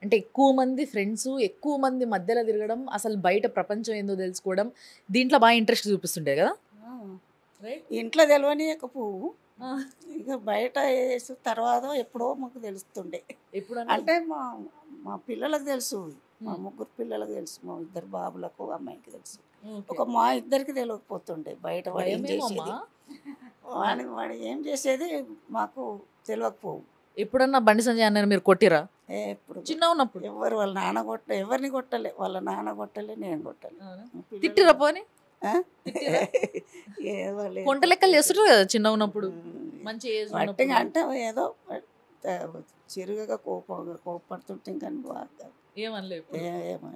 [SPEAKER 2] అంటే ఎక్కువ మంది ఫ్రెండ్స్, ఎక్కువ మంది మధ్యలో తిరగడం, అసలు బయట ప్రపంచం ఏందో తెలుసుకోవడం, దీంట్లో బాగా ఇంట్రెస్ట్ చూపిస్తుండే కదా.
[SPEAKER 4] ఇంట్లో తెలియనియకపోవు, ఇక బయట వేసి తర్వాత ఎప్పుడో మాకు తెలుస్తుండే.
[SPEAKER 2] ఎప్పుడు
[SPEAKER 4] అంటే మా మా పిల్లలకు తెలుసు, మా 3 పిల్లలకు తెలుసు, మా 2 బాబులకు అమ్మాయికి తెలుసు. ఒక మా ఇద్దరికి తెలియకపోతుండే బయట వాడు ఏం చేసేది, వాడు ఏం చేసేది మాకు తెలియకపోవు.
[SPEAKER 2] ఎప్పుడన్నా బండి సంజయ్ అన్న మీరు కొట్టిరా?
[SPEAKER 4] ఎప్పుడు
[SPEAKER 2] చిన్న ఉన్నప్పుడు
[SPEAKER 4] ఎవరు వాళ్ళ నాన్న ఎవరిని కొట్టలే, వాళ్ళ నాన్న కొట్టలే, నేను కొట్టలే.
[SPEAKER 2] తిట్టిరా పోని?
[SPEAKER 4] ఏదో
[SPEAKER 2] కొంట లెక్కలు చేస్తుంటారు కదా చిన్న ఉన్నప్పుడు, మంచి ఏజ్
[SPEAKER 4] వట్టిగా అంటే ఏదో చిరుగగా కోపడుతుంటే కానీ
[SPEAKER 2] ఏమనలేదు.
[SPEAKER 4] ఏమో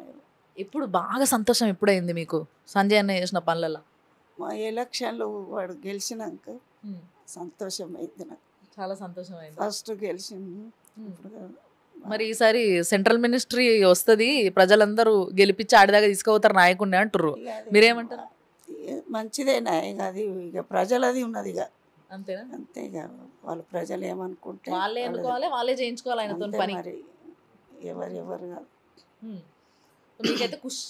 [SPEAKER 2] ఇప్పుడు బాగా సంతోషం ఎప్పుడైంది మీకు సంజయ్ అన్న చేసిన పనులలో?
[SPEAKER 4] మా ఎలక్షన్లు వాడు గెలిచినాక సంతోషం అయింది నాకు,
[SPEAKER 2] చాలా సంతోషం అయింది.
[SPEAKER 4] ఫస్ట్ గెలిచింది.
[SPEAKER 2] మరి ఈసారి సెంట్రల్ మినిస్ట్రీ వస్తుంది, ప్రజలందరూ గెలిపించి ఆడిదాకా తీసుకుపోతారు నాయకుడిని అంటారు, మీరేమంటారు?
[SPEAKER 4] మంచిదేనా ఇక అది, ఇక ప్రజలది ఉన్నది ఇక
[SPEAKER 2] అంతేనా?
[SPEAKER 4] అంతే ఇక వాళ్ళు ప్రజలు ఏమనుకుంటే
[SPEAKER 2] వాళ్ళే ఎన్నుకోవాలి, వాళ్ళే చేయించుకోవాలి ఆయనతో పని.
[SPEAKER 4] మరి ఎవరు కాదు.
[SPEAKER 2] మీకైతే ఖుష్,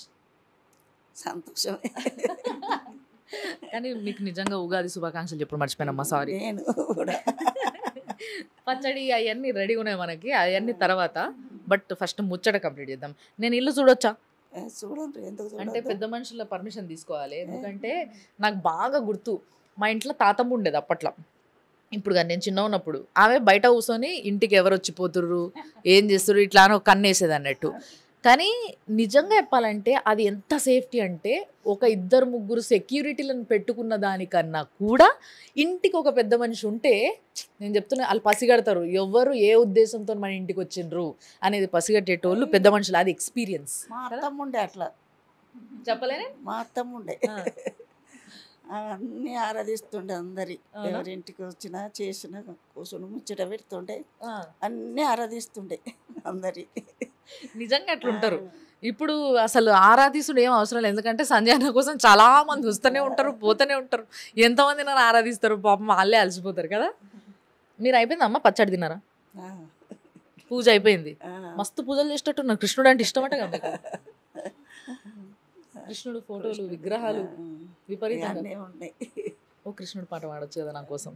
[SPEAKER 4] సంతోషమే.
[SPEAKER 2] కానీ మీకు నిజంగా ఉగాది శుభాకాంక్షలు ఎప్పుడు మర్చిపోయినమ్మా, సారీ.
[SPEAKER 4] నేను కూడా
[SPEAKER 2] పచ్చడి అవన్నీ రెడీగా ఉన్నాయి మనకి, అవన్నీ తర్వాత. బట్ ఫస్ట్ ముచ్చట కంప్లీట్ చేద్దాం. నేను ఇల్లు చూడొచ్చా?
[SPEAKER 4] చూడండి, ఎందుకు
[SPEAKER 2] అంటే పెద్ద మనుషుల పర్మిషన్ తీసుకోవాలి, ఎందుకంటే నాకు బాగా గుర్తు మా ఇంట్లో తాతమ్మ ఉండేది అప్పట్లో. ఇప్పుడు కానీ నేను చిన్న ఉన్నప్పుడు ఆమె బయట కూర్చొని ఇంటికి ఎవరు వచ్చిపోతుర్రు, ఏం చేస్తుర్రు ఇట్లా అని ఒక కన్ను వేసేది అన్నట్టు. కానీ నిజంగా చెప్పాలంటే అది ఎంత సేఫ్టీ అంటే, ఒక 2-3 సెక్యూరిటీలను పెట్టుకున్న దానికన్నా కూడా ఇంటికి ఒక పెద్ద మనిషి ఉంటే, నేను చెప్తున్నా వాళ్ళు పసిగడతారు ఎవరు ఏ ఉద్దేశంతో మన ఇంటికి వచ్చిండ్రు అనేది పసిగట్టేటోళ్ళు పెద్ద మనుషులు. అది ఎక్స్పీరియన్స్.
[SPEAKER 4] మా అత్తమ్మ ఉండే అట్లా,
[SPEAKER 2] చెప్పలేనే.
[SPEAKER 4] మా అత్తమ్మ ఉండే అన్నీ ఆరాధిస్తుండే, అందరి ఎవరింటికి వచ్చినా చేసినా కూర్చొని ముచ్చట పెడుతుండే, అన్నీ ఆరాధిస్తుండే అందరి.
[SPEAKER 2] నిజంగా అట్లుంటారు. ఇప్పుడు అసలు ఆరాధిస్తుడు ఏం అవసరం లేదు, ఎందుకంటే సంజయ్ అన్న కోసం చాలా మంది వస్తూనే ఉంటారు, పోతూనే ఉంటారు. ఎంతమంది నన్ను ఆరాధిస్తారు పాపం, వాళ్ళే అలసిపోతారు కదా. మీరు అయిపోయిందమ్మా పచ్చడి తిన్నారా? పూజ అయిపోయింది, మస్తు పూజలు చేసేటట్టున్నారు. కృష్ణుడు అంటే ఇష్టమట కదా, కృష్ణుడు ఫోటోలు, విగ్రహాలు విపరీతంగా
[SPEAKER 4] ఉన్నాయి.
[SPEAKER 2] ఓ కృష్ణుడు పాట పాడొచ్చు కదా నా కోసం.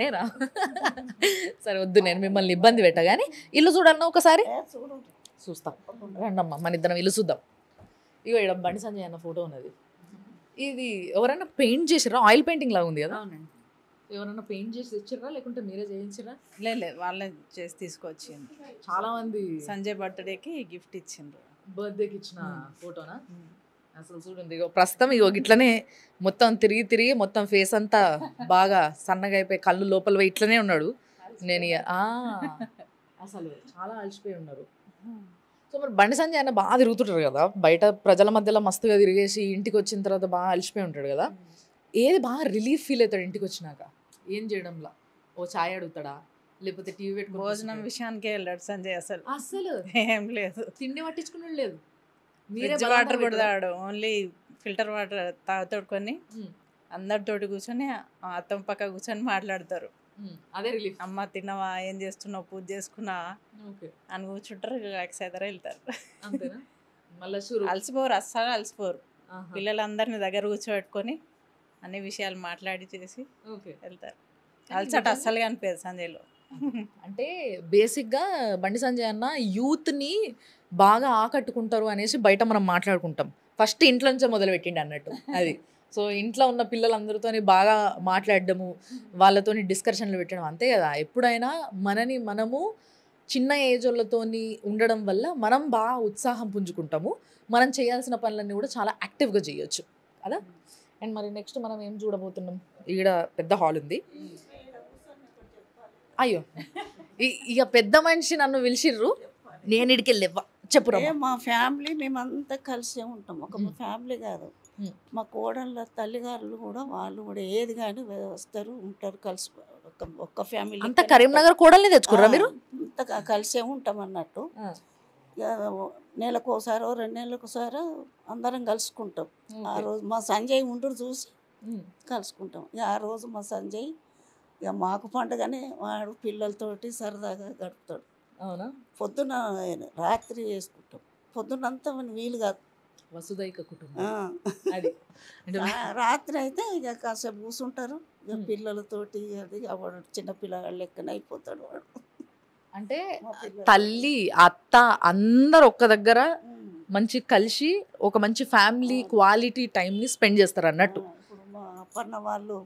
[SPEAKER 2] ఏరా సరే వద్దు, నేను మిమ్మల్ని ఇబ్బంది పెట్టా. కానీ ఇల్లు చూడన్నా ఒకసారి చూస్తాం, రండమ్మా మన ఇద్దరం ఇల్లు చూద్దాం. ఇగో ఇక్కడ బండి సంజయ్ అన్న ఫోటో ఉన్నది. ఇది ఎవరైనా పెయింట్ చేసిరా? ఆయిల్ పెయింటింగ్ లాగా ఉంది కదా. ఎవరైనా పెయింట్ చేసి తెచ్చిర్రా లేకుంటే మీరే చేయించిరా?
[SPEAKER 3] లేదు, వాళ్ళే చేసి తీసుకొచ్చింది.
[SPEAKER 2] చాలా మంది
[SPEAKER 3] సంజయ్ బర్త్డేకి గిఫ్ట్ ఇచ్చిండ్రు,
[SPEAKER 2] బర్త్డేకి ఇచ్చిన ఫోటోనా? అసలు చూడండి, ఇగో ప్రస్తుతం ఇగో ఇట్లనే మొత్తం తిరిగి మొత్తం ఫేస్ అంతా బాగా సన్నగా అయిపోయి కళ్ళు లోపల పోయి ఇట్లనే ఉన్నాడు. నేను అసలు చాలా అలసిపోయి ఉన్నారు. సో మరి బండి సంజయ్ అన్న బాగా తిరుగుతుంటారు కదా బయట, ప్రజల మధ్యలో మస్తుగా తిరిగేసి ఇంటికి వచ్చిన తర్వాత బాగా అలసిపోయి ఉంటాడు కదా. ఏది బాగా రిలీఫ్ ఫీల్ అవుతాడు ఇంటికి వచ్చినాక? ఏం చేయడంలా? ఓ ఛాయ్ అడుగుతాడా, లేకపోతే టీవీ పెట్టుకుని?
[SPEAKER 3] భోజనం విషయానికే వెళ్ళాడు సంజయ్, అసలు ఏం లేదు,
[SPEAKER 2] తిండి పట్టించుకుని లేదు.
[SPEAKER 3] ఫ్రిడ్జ్ వాటర్ కూడా తాగాడు, ఓన్లీ ఫిల్టర్ వాటర్ తాగుతోడుకొని అందరితోటి కూర్చొని అత్తమ్మ పక్క కూర్చొని మాట్లాడతారు.
[SPEAKER 2] అదే రిలీఫ్.
[SPEAKER 3] అమ్మ తిన్నావా, ఏం చేస్తున్నావు, పూజ చేసుకున్నా అని కూర్చుంటారు, రిలాక్స్ అవుతారు, వెళ్తారు.
[SPEAKER 2] అంతేనా? మళ్ళీ
[SPEAKER 3] అలసిపోరు, అస్సలు అలసిపోరు. పిల్లలందరినీ దగ్గర కూర్చోబెట్టుకొని అన్ని విషయాలు మాట్లాడి చేసి వెళ్తారు. అలసట అస్సలు కనిపించదు సంజయ్లో.
[SPEAKER 2] అంటే బేసిక్గా బండి సంజయ్ అన్న యూత్ని బాగా ఆకట్టుకుంటారు అనేసి బయట మనం మాట్లాడుకుంటాం. ఫస్ట్ ఇంట్లో నుంచే మొదలుపెట్టిండి అన్నట్టు అది. సో ఇంట్లో ఉన్న పిల్లలందరితో బాగా మాట్లాడడము, వాళ్ళతో డిస్కషన్లు పెట్టడం, అంతే కదా. ఎప్పుడైనా మనము చిన్న ఏజ్ వాళ్ళతో ఉండడం వల్ల మనం బాగా ఉత్సాహం పుంజుకుంటాము, మనం చేయాల్సిన పనులన్నీ కూడా చాలా యాక్టివ్గా చేయొచ్చు కదా. అండ్ మరి నెక్స్ట్ మనం ఏం చూడబోతున్నాం, ఈడ పెద్ద హాల్ ఉంది. అయ్యో ఇక పెద్ద మనిషి నన్ను పిలిచిర్రు, నేను ఇడికి వెళ్ళివ్వ చెప్పురా.
[SPEAKER 4] మా ఫ్యామిలీ మేమంతా కలిసే ఉంటాం, ఒక ఫ్యామిలీ కాదు. మా కోడళ్ళ తల్లిగారులు కూడా వాళ్ళు కూడా ఏది కానీ వస్తారు ఉంటారు కలిసి, ఒక్క ఫ్యామిలీ.
[SPEAKER 2] అంత కరీంనగర్ కోడల్ని తెచ్చుకుర్రా మీరు?
[SPEAKER 4] అంతా కలిసే ఉంటాం అన్నట్టు. నెలకోసారో 2 నెలలకోసారో అందరం కలుసుకుంటాం. ఆ రోజు మా సంజయ్ ఉండురు చూసి కలుసుకుంటాం. ఆ రోజు మా సంజయ్ ఇక మాకు పండుగనే, వాడు పిల్లలతోటి సరదాగా గడుపుతాడు.
[SPEAKER 2] అవునా?
[SPEAKER 4] పొద్దున రాత్రి చేసుకుంటాం, పొద్దునంతా వీలు కాదు.
[SPEAKER 2] వసుదైక కుటుంబం అది.
[SPEAKER 4] రాత్రి అయితే ఇక కాసేపు కూర్చుంటారు, ఇక పిల్లలతోటి. అది వాడు చిన్నపిల్లగాడు లెక్కన అయిపోతాడు వాడు.
[SPEAKER 2] అంటే తల్లి అత్త అందరు ఒక్క దగ్గర మంచి కలిసి ఒక మంచి ఫ్యామిలీ క్వాలిటీ టైంని స్పెండ్ చేస్తారు అన్నట్టు.
[SPEAKER 4] ఇప్పుడు మా అప్పన్న వాళ్ళు,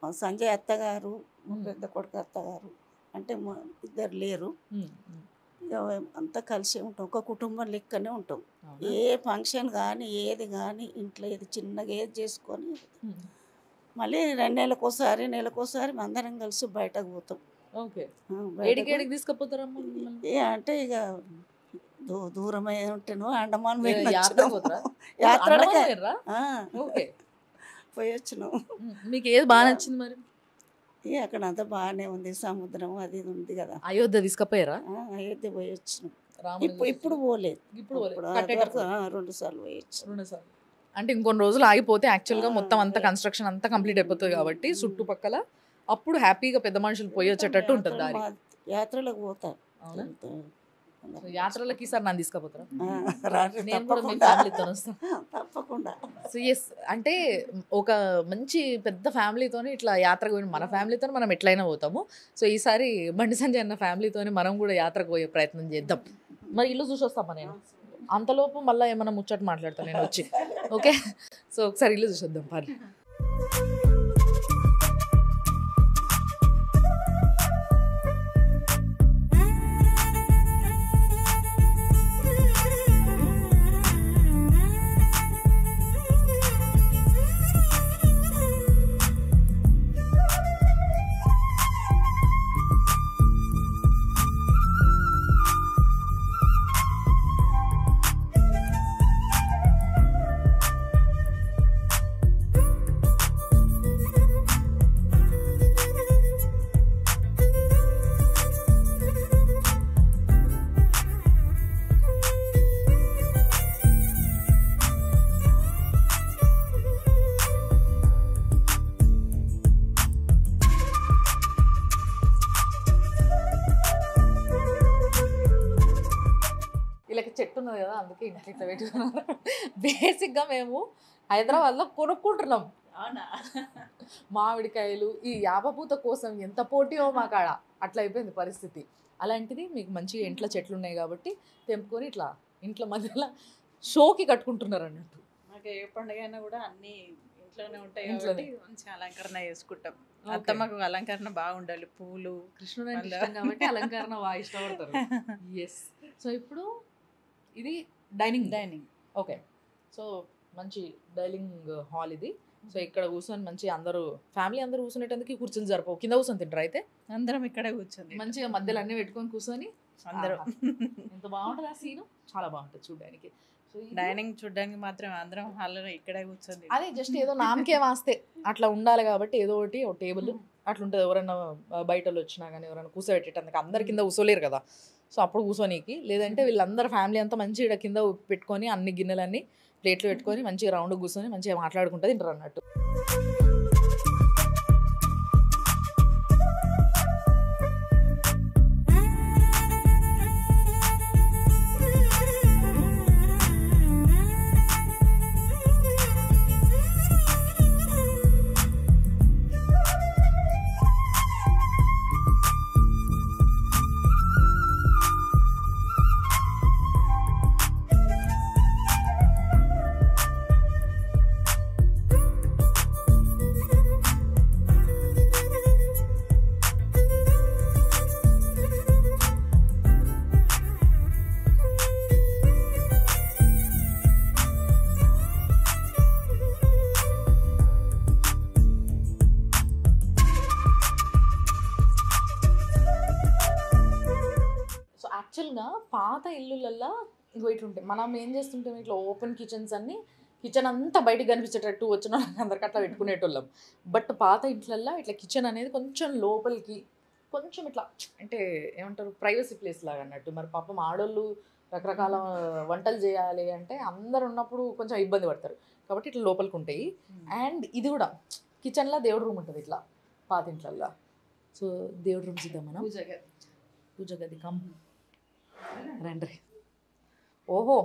[SPEAKER 4] మా సంజయ్ అత్తగారు, మా పెద్ద కొడుకు అత్తగారు అంటే మా ఇద్దరు లేరు. అంతా కలిసి ఉంటాం, ఒక కుటుంబం లెక్కనే ఉంటాం. ఏ ఫంక్షన్ కానీ ఏది కానీ ఇంట్లో ఏది చిన్నగా ఏది చేసుకొని మళ్ళీ 2 నెలకోసారి అందరం కలిసి బయటకు పోతాం.
[SPEAKER 2] ఏడికి తీసుకుపోతారమ్మా?
[SPEAKER 4] అంటే ఇక దూరమై ఉంటేనో అండమాన్
[SPEAKER 2] యాత్రలకే
[SPEAKER 4] పోయి వచ్చినాం.
[SPEAKER 2] మీకు ఏది బాగా నచ్చింది మరి?
[SPEAKER 4] అక్కడ అంతా బాగానే ఉంది, సముద్రం అది ఉంది కదా.
[SPEAKER 2] అయోధ్య తీసుకుపోయారా?
[SPEAKER 4] అయోధ్య పోయి వచ్చినాం. ఇప్పుడు పోలేదు, ఇప్పుడు 2 సార్లు పోయి వచ్చినాం.
[SPEAKER 2] అంటే ఇంకొన్ని రోజులు ఆగిపోతే యాక్చువల్గా మొత్తం అంతా కన్స్ట్రక్షన్ అంతా కంప్లీట్ అయిపోతుంది కాబట్టి చుట్టుపక్కల అప్పుడు హ్యాపీగా పెద్ద మనుషులు పోయి వచ్చేటట్టు ఉంటుంది దారి.
[SPEAKER 4] యాత్రలకు పోతా.
[SPEAKER 2] యాత్రలకి ఈసారి నన్ను తీసుకుపోతారా?
[SPEAKER 4] తప్పకుండా.
[SPEAKER 2] సో ఎస్, అంటే ఒక మంచి పెద్ద ఫ్యామిలీతో ఇట్లా యాత్రకు పోయిన మన ఫ్యామిలీతో మనం ఎట్లయినా పోతాము. సో ఈసారి బండి సంజయ్ అన్న ఫ్యామిలీతో మనం కూడా యాత్రకు పోయే ప్రయత్నం చేద్దాం. మరి ఇల్లు చూసి వస్తామా నేను? అంతలోపు మళ్ళీ ఏమైనా ముచ్చట మాట్లాడతాను నేను వచ్చి. ఓకే, సో ఒకసారి ఇల్లు చూసొద్దాం పని. చెట్టు ఉన్నది కదా, అందుకే ఇంట్లో ఇట్లా పెట్టుకున్నారు. బేసిక్గా మేము హైదరాబాద్లో కొనుక్కుంటున్నాం మామిడికాయలు. ఈ యాపపూత కోసం ఎంత పోటీయో మా కాడ, అట్లా అయిపోయింది పరిస్థితి. అలాంటిది మీకు మంచిగా ఇంట్లో చెట్లు ఉన్నాయి కాబట్టి తెంపుకొని ఇట్లా ఇంట్లో మధ్యలో షోకి కట్టుకుంటున్నారు అన్నట్టు.
[SPEAKER 3] మాకు ఏ పండుగ అయినా కూడా అన్ని ఇంట్లోనే ఉంటాయి కాబట్టి మంచి అలంకరణ చేసుకుంటాం. అత్తమ్మకు అలంకరణ బాగుండాలి, పూలు
[SPEAKER 2] కృష్ణుడు కాబట్టి అలంకరణ బాగా ఇష్టపడతారు. ఎస్. సో ఇప్పుడు ఇది డైనింగ్. ఓకే, సో మంచి డైనింగ్ హాల్ ఇది. సో ఇక్కడ కూర్చొని మంచి అందరూ ఫ్యామిలీ అందరూ కూర్చునేటందుకు కుర్చీలు జరపవు, కింద కూర్చొని తింటారు. అయితే
[SPEAKER 3] అందరం ఇక్కడే కూర్చొని
[SPEAKER 2] మంచిగా మధ్యలో అన్నీ పెట్టుకొని కూర్చొని అందరూ ఎంత బాగుంటుంది ఆ సీను, చాలా బాగుంటుంది చూడడానికి. సో
[SPEAKER 3] డైనింగ్ చూడడానికి మాత్రం అందరం హాల్లో ఇక్కడే కూర్చొని,
[SPEAKER 2] అదే జస్ట్ ఏదో నామకే వాస్తే అట్లా ఉండాలి కాబట్టి ఏదో ఒకటి ఒక టేబుల్ అట్లా ఉంటుంది. ఎవరైనా బయట వచ్చినా కానీ ఎవరైనా కూర్చోబెట్టేటందుకు అందరు కింద కూర్చోలేరు కదా, సో అప్పుడు కూర్చోనీకి. లేదంటే వీళ్ళందరూ ఫ్యామిలీ అంతా మంచిగా కింద పెట్టుకొని అన్ని గిన్నెలన్నీ ప్లేట్లు పెట్టుకొని మంచిగా రౌండ్ కూర్చొని మంచిగా మాట్లాడుకుంటూ తింటారు అన్నట్టు. యాక్చువల్గా పాత ఇల్లులల్లో ఇగో ఇట్లుంటాయి. మనం ఏం చేస్తుంటాం, ఇట్లా ఓపెన్ కిచెన్స్ అన్ని, కిచెన్ అంతా బయటకు కనిపించేటట్టు వచ్చిన వాళ్ళకి అందరికి అట్లా పెట్టుకునేటోళ్ళం. బట్ పాత ఇంట్లల్లో ఇట్లా కిచెన్ అనేది కొంచెం లోపలికి కొంచెం ఇట్లా అంటే ఏమంటారు ప్రైవసీ ప్లేస్ లాగా అన్నట్టు. మరి పాపం ఆడోళ్ళు రకరకాల వంటలు చేయాలి అంటే అందరు ఉన్నప్పుడు కొంచెం ఇబ్బంది పడతారు, కాబట్టి ఇట్లా లోపలికి ఉంటాయి. అండ్ ఇది కూడా కిచెన్లో దేవుడు రూమ్ ఉంటుంది ఇట్లా పాత ఇంట్లల్లో. సో దేవుడు రూమ్ చూద్దాం మనం. పూజ గది కమ్ రండి. ఓహో,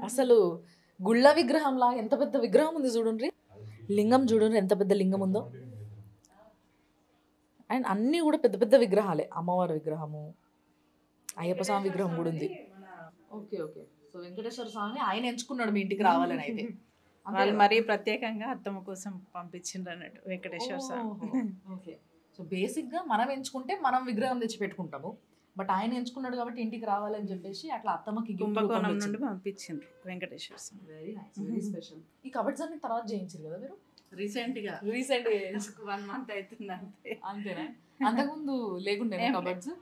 [SPEAKER 2] అసలు గుళ్ళ విగ్రహంలా ఎంత పెద్ద విగ్రహం ఉంది చూడండి. లింగం చూడండి ఎంత పెద్ద లింగం ఉందో. అండ్ అన్నీ కూడా పెద్ద పెద్ద విగ్రహాలే. అమ్మవారి విగ్రహము, అయ్యప్ప స్వామి విగ్రహం కూడా ఉంది. Okay okay. సో వెంకటేశ్వర స్వామి ఆయన ఎంచుకున్నాడు మీ ఇంటికి రావాలని అయితే.
[SPEAKER 3] వాళ్ళు మరీ ప్రత్యేకంగా అత్తమ్మ కోసం పంపించిండ్రు అన్నట్టు వెంకటేశ్వర స్వామి.
[SPEAKER 2] ఓకే. సో బేసిక్గా మనం ఎంచుకుంటే మనం విగ్రహం తెచ్చి పెట్టుకుంటాము, బట్ ఆయన ఎంచుకున్నాడు కాబట్టి ఇంటికి రావాలని చెప్పేసి అట్లా అత్తమ్మకి
[SPEAKER 3] కుంభకోణం నుండి పంపించిండ్రు Venkateswara Swamy.
[SPEAKER 2] Very nice, very special. ఈ కబర్డ్స్ అన్ని తర్వాత చేయించారు కదా మీరు?
[SPEAKER 3] రీసెంట్గా
[SPEAKER 2] 1
[SPEAKER 3] month అవుతుంది అంతే.
[SPEAKER 2] అంతేనా? అంతకుముందు లేకుండే కబర్డ్స్?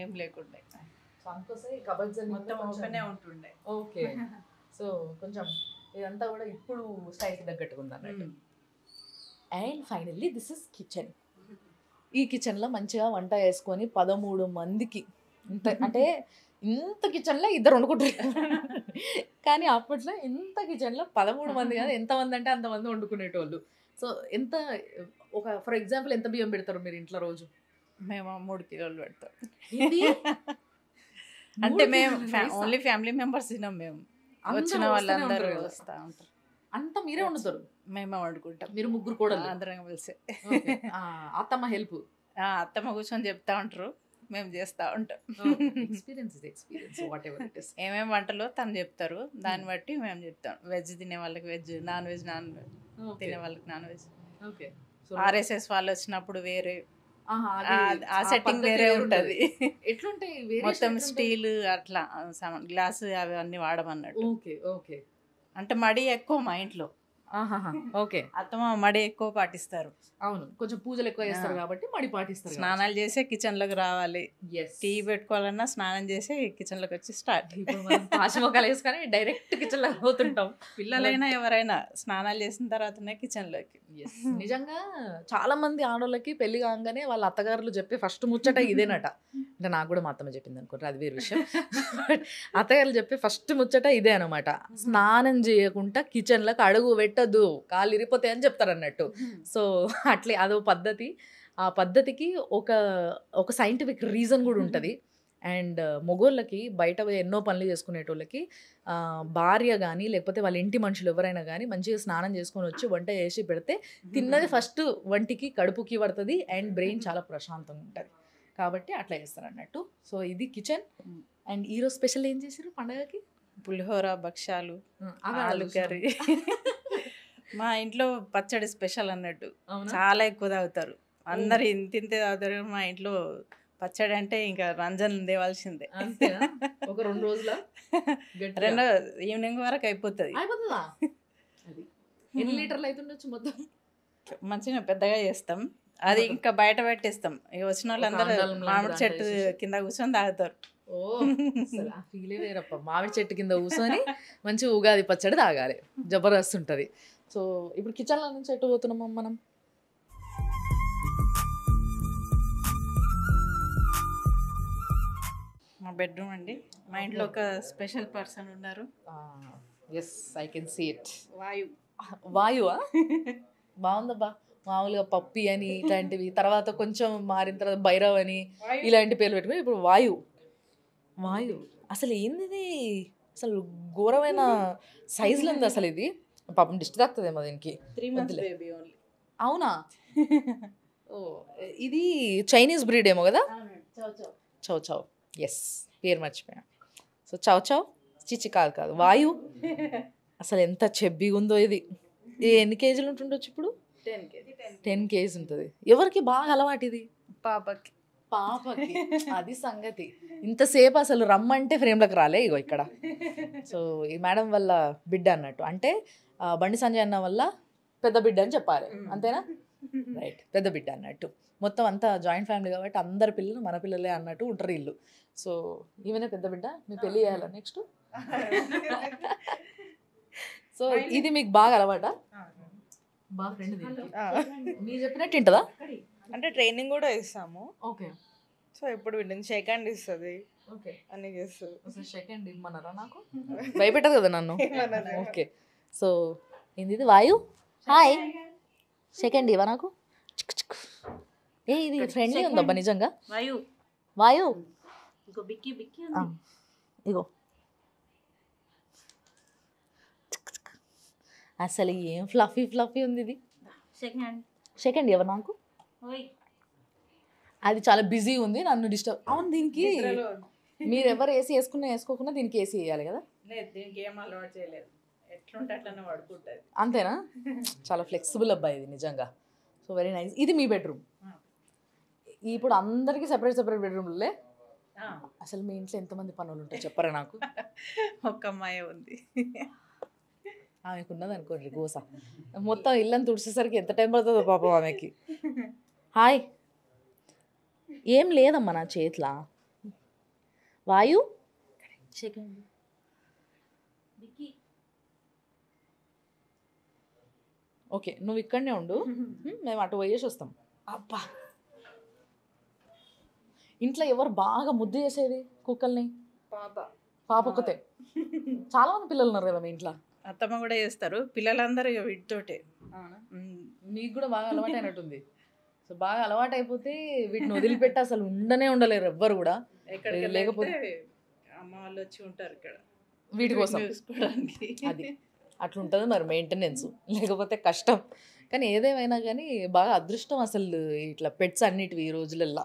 [SPEAKER 3] ఏం లేకుండే.
[SPEAKER 2] సో అందుకోసం ఈ కబర్డ్స్ అన్ని
[SPEAKER 3] మొత్తం ఓపెనే ఉంటుండే.
[SPEAKER 2] ఓకే. సో కొంచెం ఇదంతా కూడా ఇప్పుడు స్టైల్కి తగ్గట్టుగా ఉంది అన్నట్టు. And finally this is kitchen. ఈ కిచెన్లో మంచిగా వంట వేసుకొని 13 మందికి అంటే ఇంత కిచెన్లో 2 వండుకుంటారు. కానీ అప్పట్లో ఇంత కిచెన్లో 13 మంది కాదు, ఎంతమంది అంటే అంతమంది వండుకునేటోళ్ళు. సో ఎంత ఒక ఫర్ ఎగ్జాంపుల్ ఎంత బియ్యం పెడతారు మీరు ఇంట్లో రోజు?
[SPEAKER 3] మేము 3 కిలోలు పెడతాం.
[SPEAKER 2] ఇది
[SPEAKER 3] అంటే మేము ఓన్లీ ఫ్యామిలీ మెంబర్స్ తినాం. మేము వచ్చిన వాళ్ళందరూ వస్తూ ఉంటారు.
[SPEAKER 2] అంతా మీరే వండుతారు?
[SPEAKER 3] మేమే వండుకుంటాం.
[SPEAKER 2] మీరు 3 కూడా
[SPEAKER 3] అందరం కలిసి.
[SPEAKER 2] అత్తమ్మ హెల్ప్?
[SPEAKER 3] అత్తమ్మ కూర్చొని చెప్తా ఉంటారు, మేము చేస్తూ ఉంటాం. ఏమేమి వంటలో తను చెప్తారు, దాన్ని బట్టి మేము చెప్తాం. వెజ్ తినే వాళ్ళకి వెజ్, నాన్ వెజ్ తినే వాళ్ళకి నాన్ వెజ్.
[SPEAKER 2] ఓకే.
[SPEAKER 3] ఆర్ఎస్ఎస్ వాళ్ళు వచ్చినప్పుడు వేరే, ఆ సెట్టింగ్ వేరే ఉంటది.
[SPEAKER 2] ఎట్లుంటాయి
[SPEAKER 3] మొత్తం స్టీల్ అట్లా గ్లాస్ అవి అన్ని వాడమన్నట్టు.
[SPEAKER 2] Okay okay.
[SPEAKER 3] అంటే మడి ఎక్కువ మా ఇంట్లో.
[SPEAKER 2] ఓకే.
[SPEAKER 3] అత్తమ్మ మడి ఎక్కువ పాటిస్తారు.
[SPEAKER 2] అవును, కొంచెం పూజలు ఎక్కువ చేస్తారు కాబట్టి మడి పాటిస్తారు.
[SPEAKER 3] స్నానాలు చేసే కిచెన్ లోకి రావాలి, టీ పెట్టుకోవాలన్నా స్నానం చేసి కిచెన్ లోకి వచ్చి స్టార్ట్.
[SPEAKER 2] పాశమొక్కలు వేసుకొని డైరెక్ట్ కిచెన్ లోకి పోతుంటాం.
[SPEAKER 3] పిల్లలైనా ఎవరైనా స్నానాలు చేసిన తర్వాతనే కిచెన్ లోకి.
[SPEAKER 2] నిజంగా చాలా మంది ఆడోళ్ళకి పెళ్లి కాగానే వాళ్ళ అత్తగారులు చెప్పే ఫస్ట్ ముచ్చట ఇదేనట. అంటే నాకు కూడా మా అత్తమ్మ చెప్పింది అనుకుంటారు, అది వేరే విషయం. అత్తగారులు చెప్పే ఫస్ట్ ముచ్చట ఇదే అనమాట. స్నానం చేయకుండా కిచెన్ లోకి అడుగు పెట్టద్దు, కాళ్ళు ఇరిపోతాయి అని చెప్తారు అన్నట్టు. సో అట్లే అదో పద్ధతి. ఆ పద్ధతికి ఒక సైంటిఫిక్ రీజన్ కూడా ఉంటుంది. అండ్ మొగోళ్ళకి బయట ఎన్నో పనులు చేసుకునేటోళ్ళకి భార్య కానీ లేకపోతే వాళ్ళ ఇంటి మనుషులు ఎవరైనా కానీ మంచిగా స్నానం చేసుకొని వచ్చి వంట చేసి పెడితే తిన్నది ఫస్ట్ వంటికి కడుపుకి పడుతుంది అండ్ బ్రెయిన్ చాలా ప్రశాంతంగా ఉంటుంది. కాబట్టి అట్లా చేస్తారు అన్నట్టు. సో ఇది కిచెన్. అండ్ ఈరోజు స్పెషల్ ఏం చేశారు పండగకి?
[SPEAKER 3] పులిహోర, భక్షాలు, ఆలు కర్రీ. మా ఇంట్లో పచ్చడి స్పెషల్ అన్నట్టు, చాలా ఎక్కువ తాగుతారు అందరు. ఇంతే తాగుతారు. మా ఇంట్లో పచ్చడి అంటే ఇంకా రంజన్ తేవాల్సిందే.
[SPEAKER 2] ఒక 2 రోజుల
[SPEAKER 3] ఈవినింగ్ వరకు అయిపోతుంది.
[SPEAKER 2] ఎన్ని లీటర్లు అవుతుండొచ్చు మొత్తం?
[SPEAKER 3] మంచిగా పెద్దగా చేస్తాం. అది ఇంకా బయట పెట్టేస్తాం. ఇక వచ్చిన వాళ్ళందరూ మామిడి చెట్టు కింద కూర్చొని తాగుతారు.
[SPEAKER 2] ఓ ఫీలే వేరప్ప. మామిడి చెట్టు కింద కూర్చొని మంచి ఉగాది పచ్చడి తాగాలి, జబర్దస్త్ ఉంటుంది. సో ఇప్పుడు కిచెన్లో నుంచి ఎటు పోతున్నాం మనం?
[SPEAKER 3] మా బెడ్రూమ్ అండి. మా ఇంట్లో ఒక స్పెషల్ పర్సన్ ఉన్నారు.
[SPEAKER 2] Yes, I can see it.
[SPEAKER 3] వాయువా?
[SPEAKER 2] బాగుందబ్బా. మామూలుగా పప్పి అని ఇట్లాంటివి, తర్వాత కొంచెం మారిన తర్వాత భైరవ్ అని ఇలాంటి పేర్లు పెట్టుకుని ఇప్పుడు వాయు. అసలు ఏంది? అసలు ఘోరమైన సైజులో ఉంది అసలు. ఇది పాపం డిస్ట్ తాకుతుందేమో దీనికి.
[SPEAKER 3] 3 months బేబీ ఓన్లీ.
[SPEAKER 2] అవునా? ఓ, ఇది చైనీస్ బ్రీడ్ ఏమో కదా? చౌ చౌ. ఎస్, పేరు మర్చిపోయా. సో చౌ చౌ చిచ్చి కాదు వాయు. అసలు ఎంత చెబ్బిగా ఉందో ఇది. ఎన్ని కేజీలు ఉంటుండొచ్చు ఇప్పుడు? 10 kg ఉంటుంది. ఎవరికి బాగా అలవాటు ఇది?
[SPEAKER 3] పాపకి.
[SPEAKER 2] అది సంగతి. ఇంతసేపు అసలు రమ్మంటే ఫ్రేమ్లోకి రాలే. ఇగో ఇక్కడ. సో ఈ మేడం వల్ల బిడ్డ అన్నట్టు, అంటే బండి సంజయ్ అన్న వల్ల పెద్ద బిడ్డ అని చెప్పాలి, అంతేనా? రైట్, పెద్ద బిడ్డ అన్నట్టు. మొత్తం అంతా జాయింట్ ఫ్యామిలీ కాబట్టి అందరి పిల్లలు మన పిల్లలే అన్నట్టు ఉంటారు ఇల్లు. సో ఈమెనే పెద్ద బిడ్డ, మీ పెళ్ళి చేయాలా నెక్స్ట్? సో ఇది మీకు బాగా అలవాటా? బాగా ఫ్రెండ్ మీరు చెప్పినట్టు ఉంటుందా?
[SPEAKER 5] అంటే ట్రైనింగ్ కూడా ఇస్తాము.
[SPEAKER 2] ఓకే.
[SPEAKER 5] సో ఎప్పుడు వింటుంది, షేక్ హ్యాండ్ ఇస్తుంది,
[SPEAKER 2] ఓకే,
[SPEAKER 5] అన్నీ చేస్తుంది.
[SPEAKER 2] అసలు సెకండ్ ఇమ్మన్నారా? నాకు భయపెట్టదు కదా నన్ను. ఓకే. సో ఏంది ఇది? వాయు హాయ్, సెకండ్ ఇవా నాకు. ఏ ఇది ఫ్రెండ్లీ ఉందబ్బా నిజంగా.
[SPEAKER 3] వాయు
[SPEAKER 2] వాయు
[SPEAKER 3] ఇంకో బిక్కి బిక్కి
[SPEAKER 2] ఇగో అసలు ఏం ఫ్లఫీ ఫ్లఫీ ఉంది ఇది.
[SPEAKER 3] సెకండ్
[SPEAKER 2] సెకండ్ ఇవ్వ నాకు.
[SPEAKER 3] ఓయ్
[SPEAKER 2] అది చాలా బిజీ ఉంది, నన్ను డిస్టర్బ్. అవును, దీనికి మీరు ఎవరు ఏసీ వేసుకోకుండా దీనికి ఏసీ వేయాలి కదా?
[SPEAKER 3] లేదు, దీనికి ఏం అలవాటు చేయలేదు, ఎట్లుంటే అట్లనే పడుకుంటుంది.
[SPEAKER 2] అంతేనా? చాలా ఫ్లెక్సిబుల్ అబ్బాయి ఇది నిజంగా. So very nice. ఇది మీ బెడ్రూమ్. ఇప్పుడు అందరికీ సెపరేట్ బెడ్రూమ్లే. అసలు మీ ఇంట్లో ఎంతమంది పనులు ఉంటాయి చెప్పరా నాకు?
[SPEAKER 3] ఒక్క అమ్మాయి ఉంది,
[SPEAKER 2] ఆమెకు ఉన్నది అనుకోండి గోస. మొత్తం ఇల్లని తుడిచేసరికి ఎంత టైం పడుతుందో పాపం ఆమెకి. హాయ్, ఏం లేదమ్మా నా చేతిలో. వాయు సెకండ్
[SPEAKER 3] బిక్కి
[SPEAKER 2] ఓకే, నువ్వు ఇక్కడనే ఉండు, మేము అటు పోయేసి వస్తాం. అబ్బా, ఇంట్లో ఎవరు బాగా ముద్దు చేసేది కుక్కల్ని? పాప ఒక్కతే. చాలా మంది పిల్లలు ఉన్నారు కదా మీ ఇంట్లో.
[SPEAKER 3] అత్తమ్మ కూడా చేస్తారు, పిల్లలందరూ ఇక వీటితోటే.
[SPEAKER 2] మీకు కూడా బాగా అలవాటు అయినట్టుంది. సో బాగా అలవాటు అయిపోతే వీటిని వదిలిపెట్టి అసలు ఉండలేరు ఎవ్వరు కూడా.
[SPEAKER 3] ఎక్కడికి
[SPEAKER 2] లేకపోతే
[SPEAKER 3] అమ్మ వాళ్ళు వచ్చి ఉంటారు ఇక్కడ
[SPEAKER 2] వీటి కోసం
[SPEAKER 3] చూసుకోవడానికి.
[SPEAKER 2] అది అట్లుంటుంది మరి మెయింటెనెన్స్, లేకపోతే కష్టం. కానీ ఏదేమైనా కానీ బాగా అదృష్టం అసలు ఇట్లా పెట్స్ అన్నిటివి ఈ రోజులల్లో.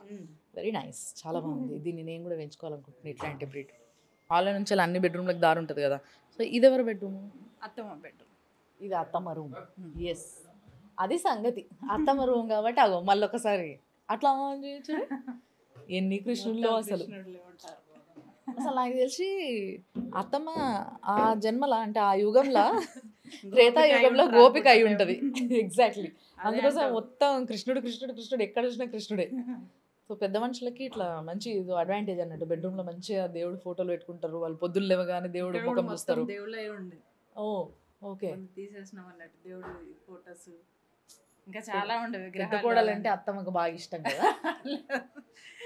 [SPEAKER 2] వెరీ నైస్, చాలా బాగుంది. దీన్ని నేను కూడా పెంచుకోవాలనుకుంటున్నాను ఇట్లాంటి బ్రీడ్. హాల్లో నుంచి అన్ని బెడ్రూమ్లకు దారి ఉంటుంది కదా. సో ఇది ఎవరు బెడ్రూమ్?
[SPEAKER 3] అత్తమ్మ బెడ్రూమ్.
[SPEAKER 2] ఇది అత్తమ్మ రూమ్. ఎస్, అది సంగతి. అత్తమ్మ రూమ్ కాబట్టి అగో మళ్ళీ ఒకసారి అట్లా చేయొచ్చు. ఎన్ని కృష్ణుల్లో అసలు. అసలు నాకు తెలిసి అత్తమ్మ ఆ జన్మలా అంటే ఆ యుగంలో త్రేతా యుగంలో గోపిక అయి ఉంటుంది. ఎగ్జాక్ట్లీ, అందుకోసం మొత్తం కృష్ణుడు కృష్ణుడు కృష్ణుడు, ఎక్కడ చూసినా కృష్ణుడే. సో పెద్ద మనుషులకి ఇట్లా మంచి ఇది అడ్వాంటేజ్ అన్నట్టు. బెడ్రూమ్లో మంచిగా దేవుడు ఫోటోలు పెట్టుకుంటారు, వాళ్ళు పొద్దున్న లేవగానే దేవుడు ముఖం చూస్తారు.
[SPEAKER 3] దేవుళ్ళే ఉండి
[SPEAKER 2] ఓ ఓకే,
[SPEAKER 3] తీసేసినాం అన్నట్టు దేవుడు ఫోటోస్ ఇంకా చాలా ఉండేవి.
[SPEAKER 2] పెద్ద కోడలు అంటే అత్తమ్మకు బాగా ఇష్టం కదా.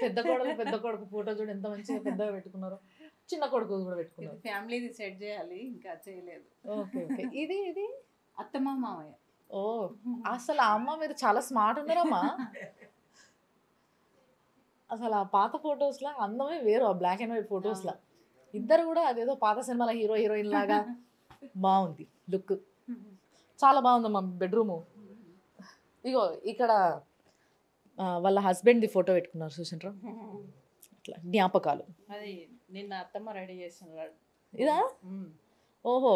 [SPEAKER 2] పెద్ద కోడలు పెద్ద కొడుకు ఫోటో చూడు ఎంత మంచిగా పెద్దగా పెట్టుకున్నారు. చిన్న కొడుకు కూడా పెట్టుకున్నారు.
[SPEAKER 3] ఫ్యామిలీది సెట్ చేయాలి, ఇంకా చేయలేదు.
[SPEAKER 2] Okay okay. ఇది ఇది
[SPEAKER 3] అత్తమ్మ మామయ్య.
[SPEAKER 2] ఓ అసలు ఆ అమ్మ మీరు చాలా స్మార్ట్ ఉన్నారమ్మా. అసలు ఆ పాత ఫొటోస్లో అందమే వేరు, ఆ బ్లాక్ అండ్ వైట్ ఫొటోస్లో ఇద్దరు కూడా అదేదో పాత సినిమాల హీరో హీరోయిన్ లాగా బాగుంది లుక్. చాలా బాగుందమ్మా బెడ్రూము. ఇగో ఇక్కడ వాళ్ళ హస్బెండ్ది ఫోటో పెట్టుకున్నారు చూసిండ్రా, అట్లా జ్ఞాపకాలు.
[SPEAKER 3] అది నిన్న అత్తమ్మ రెడీ చేసినాడు.
[SPEAKER 2] ఇదా? ఓహో,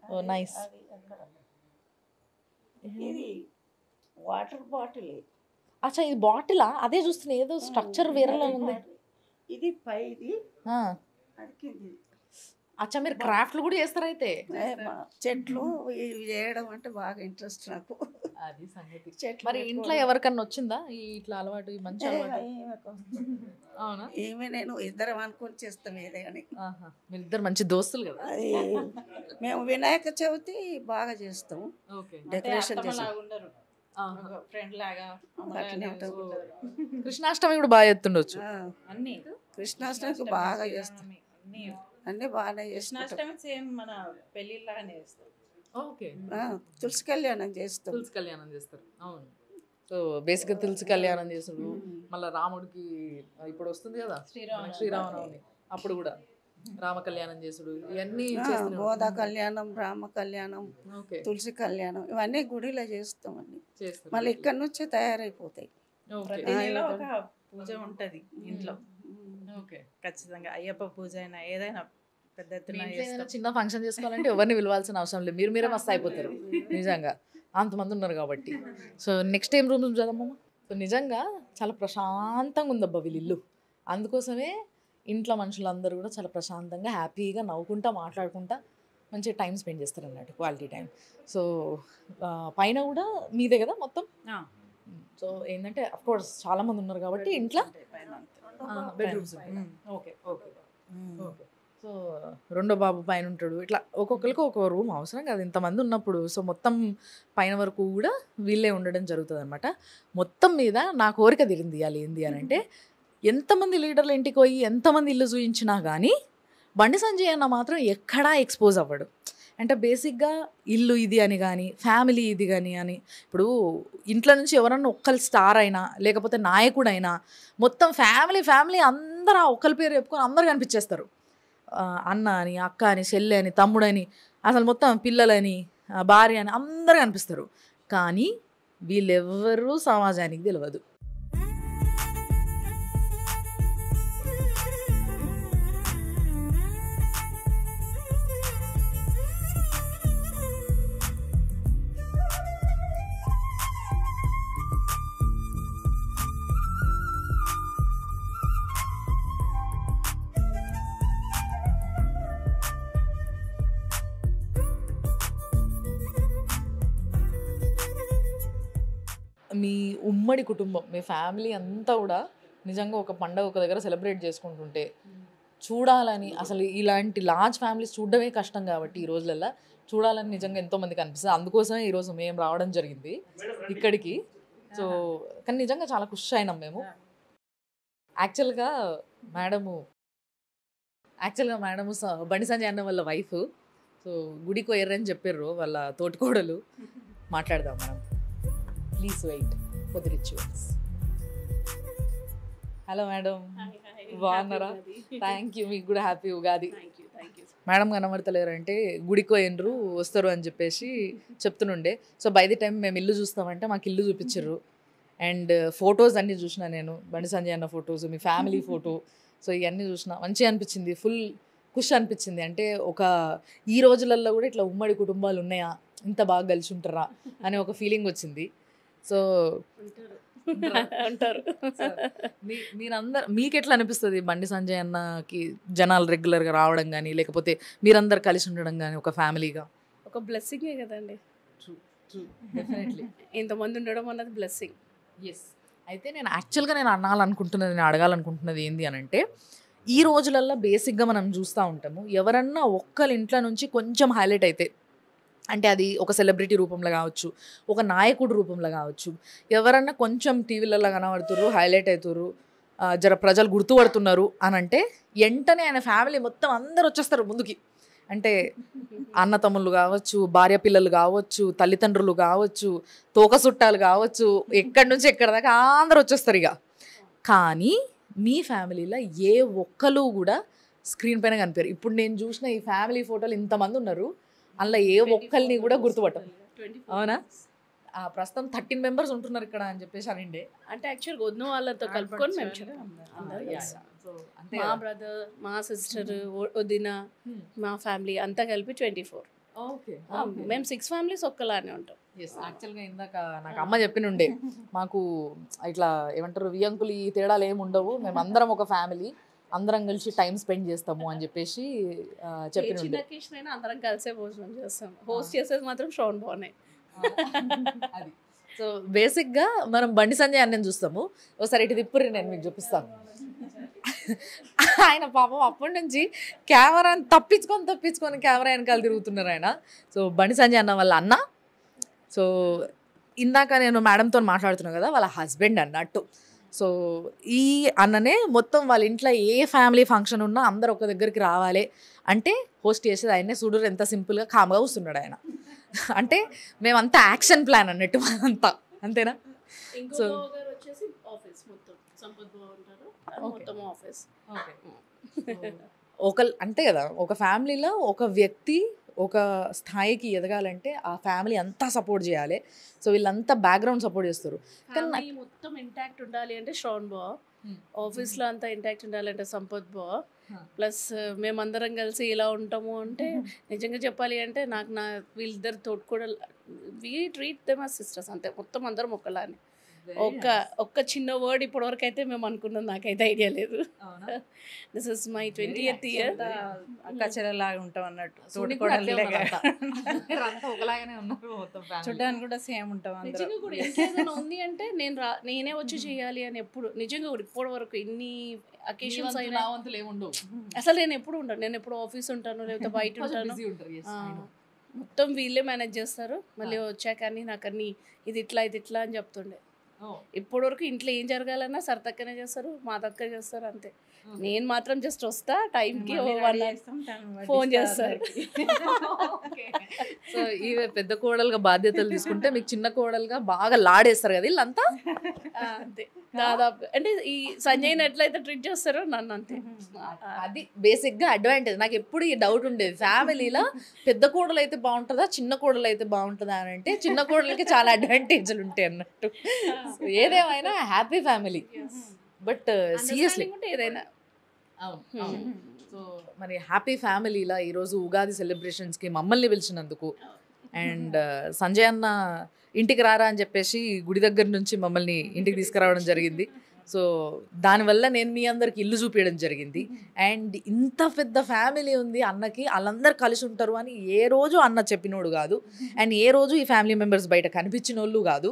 [SPEAKER 2] ఓ నైస్.
[SPEAKER 4] ఇది వాటర్ బాటిల్.
[SPEAKER 2] అచ్చా ఇది బాటిలా? అదే చూస్తున్నా, ఏదో స్ట్రక్చర్ వేరేలా ఉంది.
[SPEAKER 4] ఇది పైది,
[SPEAKER 2] ఆ,
[SPEAKER 4] అది కింది.
[SPEAKER 2] అచ్చా మీరు క్రాఫ్ట్లు కూడా చేస్తారైతే?
[SPEAKER 4] చెట్లు ఇవి చేయడం అంటే బాగా ఇంట్రెస్ట్ నాకు.
[SPEAKER 2] అది సంగతి.
[SPEAKER 4] చెట్లు
[SPEAKER 2] మరి ఇంట్లో ఎవరికన్నా వచ్చిందా ఈ ఇట్లా అలవాటు, ఈ మంచి అలవాటు? అవునా?
[SPEAKER 4] ఏమి నేను ఇద్దరం అనుకొని చేస్తాం ఏదే అని.
[SPEAKER 2] మీరిద్దరు మంచి దోస్తులు కదా.
[SPEAKER 4] అది మేము వినాయక చవితి బాగా చేస్తాం,
[SPEAKER 2] ఓకే.
[SPEAKER 4] డెకరేషన్ చేస్తాం.
[SPEAKER 3] ఫ్రెండ్ లాగా
[SPEAKER 4] అట్లనే ఉంటుంది.
[SPEAKER 2] కృష్ణాష్టమి కూడా బాగా ఎత్తుండొచ్చు.
[SPEAKER 3] అన్ని
[SPEAKER 4] కృష్ణాష్టమికి బాగా చేస్తాం, అన్నీ బాగానే చేస్తాం.
[SPEAKER 3] కృష్ణాష్టమి సేమ్ మన పెళ్ళిళ్ళగానే చేస్తాం.
[SPEAKER 2] ఓకే.
[SPEAKER 4] తులసి కళ్యాణం చేస్తాం.
[SPEAKER 2] తులసి కళ్యాణం చేస్తారు. అవును. సో బేసిక్గా తులసి కళ్యాణం చేస్తాడు. మళ్ళీ రాముడికి ఇప్పుడు వస్తుంది కదా శ్రీరామనవమి, అప్పుడు కూడా రామ కళ్యాణం చేసుడు, ఇవన్నీ
[SPEAKER 4] గోదా కళ్యాణం, రామ కళ్యాణం, తులసి కళ్యాణం, ఇవన్నీ గుడిలో చేస్తాం అన్ని. మళ్ళీ ఇక్కడ నుంచే తయారైపోతాయి.
[SPEAKER 3] ప్రతి నెల ఒక పూజ ఉంటది ఇంట్లో. ఓకే, ఖచ్చితంగా అయ్యప్ప పూజ అయినా ఏదైనా పెద్ద ఎత్తున
[SPEAKER 2] చిన్న ఫంక్షన్ చేసుకోవాలంటే ఎవరిని పిలవాల్సిన అవసరం లేదు, మీరే మస్తు అయిపోతారు నిజంగా, అంతమంది ఉన్నారు కాబట్టి. సో నెక్స్ట్ ఏం రూమ్ చదవమ్మా. సో నిజంగా చాలా ప్రశాంతంగా ఉందబ్బా వీళ్ళు ఇల్లు. అందుకోసమే ఇంట్లో మనుషులందరూ కూడా చాలా ప్రశాంతంగా హ్యాపీగా నవ్వుకుంటా మాట్లాడుకుంటా మంచిగా టైం స్పెండ్ చేస్తారు అన్నట్టు, క్వాలిటీ టైం. సో పైన కూడా మీదే కదా మొత్తం? సో ఏంటంటే అఫ్కోర్స్ చాలా మంది ఉన్నారు కాబట్టి ఇంట్లో bedrooms. Okay okay okay. So రెండో బాబు పైన ఉంటాడు. ఇట్లా ఒక్కొక్కరికి ఒక్కొక్క రూమ్ అవసరం కదా ఇంతమంది ఉన్నప్పుడు. సో మొత్తం పైన వరకు కూడా వీళ్ళే ఉండడం జరుగుతుంది అనమాట. మొత్తం మీద నా కోరిక తీరింది ఇవ్వాలి ఏంది అని అంటే, ఎంతమంది లీడర్లు ఇంటికి పోయి ఎంతమంది ఇల్లు చూయించినా కానీ బండి సంజయ్ అన్న మాత్రం ఎక్కడా ఎక్స్పోజ్ అవ్వడు. అంటే బేసిక్గా ఇల్లు ఇది అని కానీ, ఫ్యామిలీ ఇది కానీ అని, ఇప్పుడు ఇంట్లో నుంచి ఎవరన్నా ఒక్కరు స్టార్ అయినా లేకపోతే నాయకుడైనా మొత్తం ఫ్యామిలీ అందరూ ఆ ఒక్కరి పేరు చెప్పుకొని అందరు కనిపించేస్తారు. అన్న అని, అక్క అని, చెల్లె అని, తమ్ముడని, అసలు మొత్తం పిల్లలని, భార్య అని అందరు కనిపిస్తారు. కానీ వీళ్ళెవ్వరూ సమాజానికి తెలియదు. మీ ఉమ్మడి కుటుంబం, మీ ఫ్యామిలీ అంతా కూడా నిజంగా ఒక పండగ ఒక దగ్గర సెలబ్రేట్ చేసుకుంటుంటే చూడాలని, అసలు ఇలాంటి లార్జ్ ఫ్యామిలీస్ చూడడమే కష్టం కాబట్టి ఈ రోజులలో చూడాలని నిజంగా ఎంతోమందికి అనిపిస్తుంది. అందుకోసమే ఈరోజు మేము రావడం జరిగింది ఇక్కడికి. సో కానీ నిజంగా చాలా ఖుషి అయినాం మేము. యాక్చువల్గా మేడము బండి సంజయ్ అన్న వాళ్ళ వైఫ్. సో గుడికి పోయారని చెప్పారు వాళ్ళ తోటికోడలు. మాట్లాడదాం మనం. Please wait for the rituals. Hello madam, బాగున్నారా? Thank you. మీకు కూడా హ్యాపీ ఉగాది. మేడం కనబడతలేరంటే గుడికి పోయినరు వస్తారు అని చెప్పేసి చెప్తుండే. సో బై ది టైం మేము ఇల్లు చూస్తామంటే మాకు ఇల్లు చూపించారు. అండ్ ఫొటోస్ అన్నీ చూసిన నేను, బండి సంజయ్ అన్న ఫొటోస్, మీ ఫ్యామిలీ ఫోటో. సో ఇవన్నీ చూసిన మంచిగా అనిపించింది, ఫుల్ ఖుషి అనిపించింది. అంటే ఒక ఈ రోజులలో కూడా ఇట్లా ఉమ్మడి కుటుంబాలు ఉన్నాయా, ఇంత బాగా కలిసి ఉంటారా అనే ఒక ఫీలింగ్ వచ్చింది. సో
[SPEAKER 6] అంటారు.
[SPEAKER 2] మీరందరు మీకు ఎట్లా అనిపిస్తుంది బండి సంజయ్ అన్నకి జనాలు రెగ్యులర్గా రావడం కానీ, లేకపోతే మీరందరు కలిసి ఉండడం కానీ ఒక ఫ్యామిలీగా?
[SPEAKER 6] ఒక బ్లెస్సింగే కదండి.
[SPEAKER 2] డెఫినెట్లీ
[SPEAKER 6] ఇంతమంది ఉండడం అన్నది బ్లెస్సింగ్.
[SPEAKER 2] ఎస్. అయితే నేను యాక్చువల్గా నేను అడగాలనుకుంటున్నది ఏంది అని అంటే, ఈ రోజులల్లో బేసిక్గా మనం చూస్తూ ఉంటాము, ఎవరన్నా ఒక్కరి ఇంట్లో నుంచి కొంచెం హైలైట్ అయితే, అంటే అది ఒక సెలబ్రిటీ రూపంలో కావచ్చు, ఒక నాయకుడు రూపంలో కావచ్చు, ఎవరన్నా కొంచెం టీవీలలో కనబడుతుర్రు, హైలైట్ అవుతుర్రు, జర ప్రజలు గుర్తుపడుతున్నారు అని అంటే వెంటనే ఆయన ఫ్యామిలీ మొత్తం అందరు వచ్చేస్తారు ముందుకి. అంటే అన్న తమ్ముళ్ళు కావచ్చు, భార్య పిల్లలు కావచ్చు, తల్లిదండ్రులు కావచ్చు, తోక చుట్టాలు కావచ్చు, ఎక్కడి నుంచి ఎక్కడి దాకా అందరు వచ్చేస్తారు ఇక. కానీ మీ ఫ్యామిలీలో ఏ ఒక్కరు కూడా స్క్రీన్ పైన కనిపారు. ఇప్పుడు నేను చూసిన ఈ ఫ్యామిలీ ఫోటోలు ఇంతమంది ఉన్నారు, అందులో ఏ ఒక్కరిని కూడా గుర్తుపట్టం. అవునా? ప్రస్తుతం 13 మెంబర్స్ ఉంటున్నారు ఇక్కడ అని చెప్పేసి అనిండే.
[SPEAKER 6] అంటే యాక్చువల్గా వదిన వాళ్ళతో కలుపుకొని మేము మా బ్రదర్, మా సిస్టర్, వదిన, మా ఫ్యామిలీ అంతా కలిపి 24. మేము 6 ఫ్యామిలీస్ ఒక్కలానే ఉంటాం.
[SPEAKER 2] యాక్చువల్గా ఇందాక నాకు అమ్మ చెప్పినుండే, మాకు ఇట్లా ఏమంటారు వియంకులు ఈ తేడాలు ఏమి ఉండవు, మేము అందరం ఒక ఫ్యామిలీ, అందరం కలిసి టైం స్పెండ్ చేస్తాము అని చెప్పేసి చెప్పినుండే.
[SPEAKER 6] అందరం కలిసే భోజనం చేస్తాం. హోస్ట్ చేసేది మాత్రం శ్రవణ్ బాగున్నాయి.
[SPEAKER 2] అది. సో బేసిక్గా మనం బండి సంజయ్ అన్నని చూస్తాము. ఒకసారి ఇటు తిప్పుర్రి, నేను మీకు చూపిస్తాను. ఆయన పాపం అప్పటి నుంచి కెమెరాని తప్పించుకొని కెమెరా వెనకాల తిరుగుతున్నారు ఆయన. సో బండి సంజయ్ అన్న వాళ్ళ అన్న. సో ఇందాక నేను మేడంతో మాట్లాడుతున్నాను కదా, వాళ్ళ హస్బెండ్ అన్నట్టు. సో ఈ అన్ననే మొత్తం వాళ్ళ ఇంట్లో ఏ ఫ్యామిలీ ఫంక్షన్ ఉన్నా అందరు ఒక దగ్గరికి రావాలి అంటే హోస్ట్ చేసేది ఆయనే. చూడరు ఎంత సింపుల్గా కామ్గా వస్తున్నాడు ఆయన. అంటే మేమంతా యాక్షన్ ప్లాన్ అన్నట్టు అంతా, అంతేనా? సో అంతే కదా, ఒక ఫ్యామిలీలో ఒక వ్యక్తి ఒక స్థాయికి ఎదగాలంటే ఆ ఫ్యామిలీ అంతా సపోర్ట్ చేయాలి. సో వీళ్ళంతా బ్యాక్గ్రౌండ్ సపోర్ట్ చేస్తారు.
[SPEAKER 6] కానీ మొత్తం ఇంటాక్ట్ ఉండాలి అంటే శ్రవణ్ బా, ఆఫీస్లో అంతా ఇంటాక్ట్ ఉండాలంటే సంపత్ బా, ప్లస్ మేమందరం కలిసి ఇలా ఉంటాము అంటే నిజంగా చెప్పాలి అంటే వీళ్ళిద్దరు తోటి కూడా we treat them as sisters అంతే. మొత్తం అందరం ఒకలానే. ఒక్క చిన్న వర్డ్ ఇప్పటివరకు అయితే మేము అనుకున్నాం, నాకైతే ఐడియా లేదు. This is my 20th year.
[SPEAKER 3] అక్క చెల్లెలాగా ఉంటాం అన్నట్టు.
[SPEAKER 2] సున్ని కూడా అట్లే ఉన్నారంతా. మీరంతా ఒకలాగానే ఉన్నారు మొత్తం family.
[SPEAKER 3] చూడడానికి కూడా సేమ్ ఉంటాం అందరం.
[SPEAKER 6] నిజంగా కూడా ఇంకేదైనా ఉంది అంటే నేనే వచ్చి చేయాలి అని ఎప్పుడు నిజంగా కూడా ఇప్పటి వరకు ఎన్ని అకేషన్స్ అయినా
[SPEAKER 2] నా వంతులు ఏముండవు.
[SPEAKER 6] అసలు నేను ఎప్పుడు ఉంటాను, నేను ఎప్పుడు ఆఫీస్ ఉంటాను లేకపోతే బయట ఉంటాను.
[SPEAKER 2] బిజీ ఉంటారు. Yes, I know.
[SPEAKER 6] మొత్తం వీళ్ళే మేనేజ్ చేస్తారు. మళ్ళీ వచ్చాక నాకు అన్ని ఇది ఇట్లా అని చెప్తుండే. ఇప్పటి వరకు ఇంట్లో ఏం జరగాలన్నా సరతక్కనే చేస్తారు, మా దక్క చేస్తారు, అంతే. నేను మాత్రం జస్ట్ వస్తా టైంకి ఫోన్ చేస్తారు.
[SPEAKER 2] సో ఇవే పెద్ద కోడలుగా బాధ్యతలు తీసుకుంటే మీకు చిన్న కోడలుగా బాగా లాడేస్తారు కదా వీళ్ళంతా.
[SPEAKER 6] అంతే దాదాపు. అంటే ఈ సంజయ్ని ఎట్లయితే ట్రీట్ చేస్తారో నన్ను అంతే.
[SPEAKER 2] అది బేసిక్ గా అడ్వాంటేజ్. నాకు ఎప్పుడు ఈ డౌట్ ఉండేది, ఫ్యామిలీలో పెద్ద కోడలు అయితే బాగుంటుందా చిన్న కోడలు అయితే బాగుంటుందా అని. అంటే చిన్న కోడలకి చాలా అడ్వాంటేజ్లు ఉంటాయి అన్నట్టు. ఏదేమైనా హ్యాపీ ఫ్యామిలీ. బట్ సీరియస్లీ
[SPEAKER 6] ఏదైనా
[SPEAKER 2] సో మరి హ్యాపీ ఫ్యామిలీలా ఈరోజు ఉగాది సెలబ్రేషన్స్కి మమ్మల్ని పిలిచినందుకు, అండ్ సంజయ్ అన్న ఇంటికి రారా అని చెప్పేసి గుడి దగ్గర నుంచి మమ్మల్ని ఇంటికి తీసుకురావడం జరిగింది. సో దానివల్ల నేను మీ అందరికి ఇల్లు చూపించడం జరిగింది. అండ్ ఇంత పెద్ద ఫ్యామిలీ ఉంది అన్నకి, వాళ్ళందరూ కలిసి ఉంటారు అని ఏ రోజు అన్న చెప్పినోడు కాదు, అండ్ ఏ రోజు ఈ ఫ్యామిలీ మెంబర్స్ బయట కనిపించిన వాళ్ళు కాదు.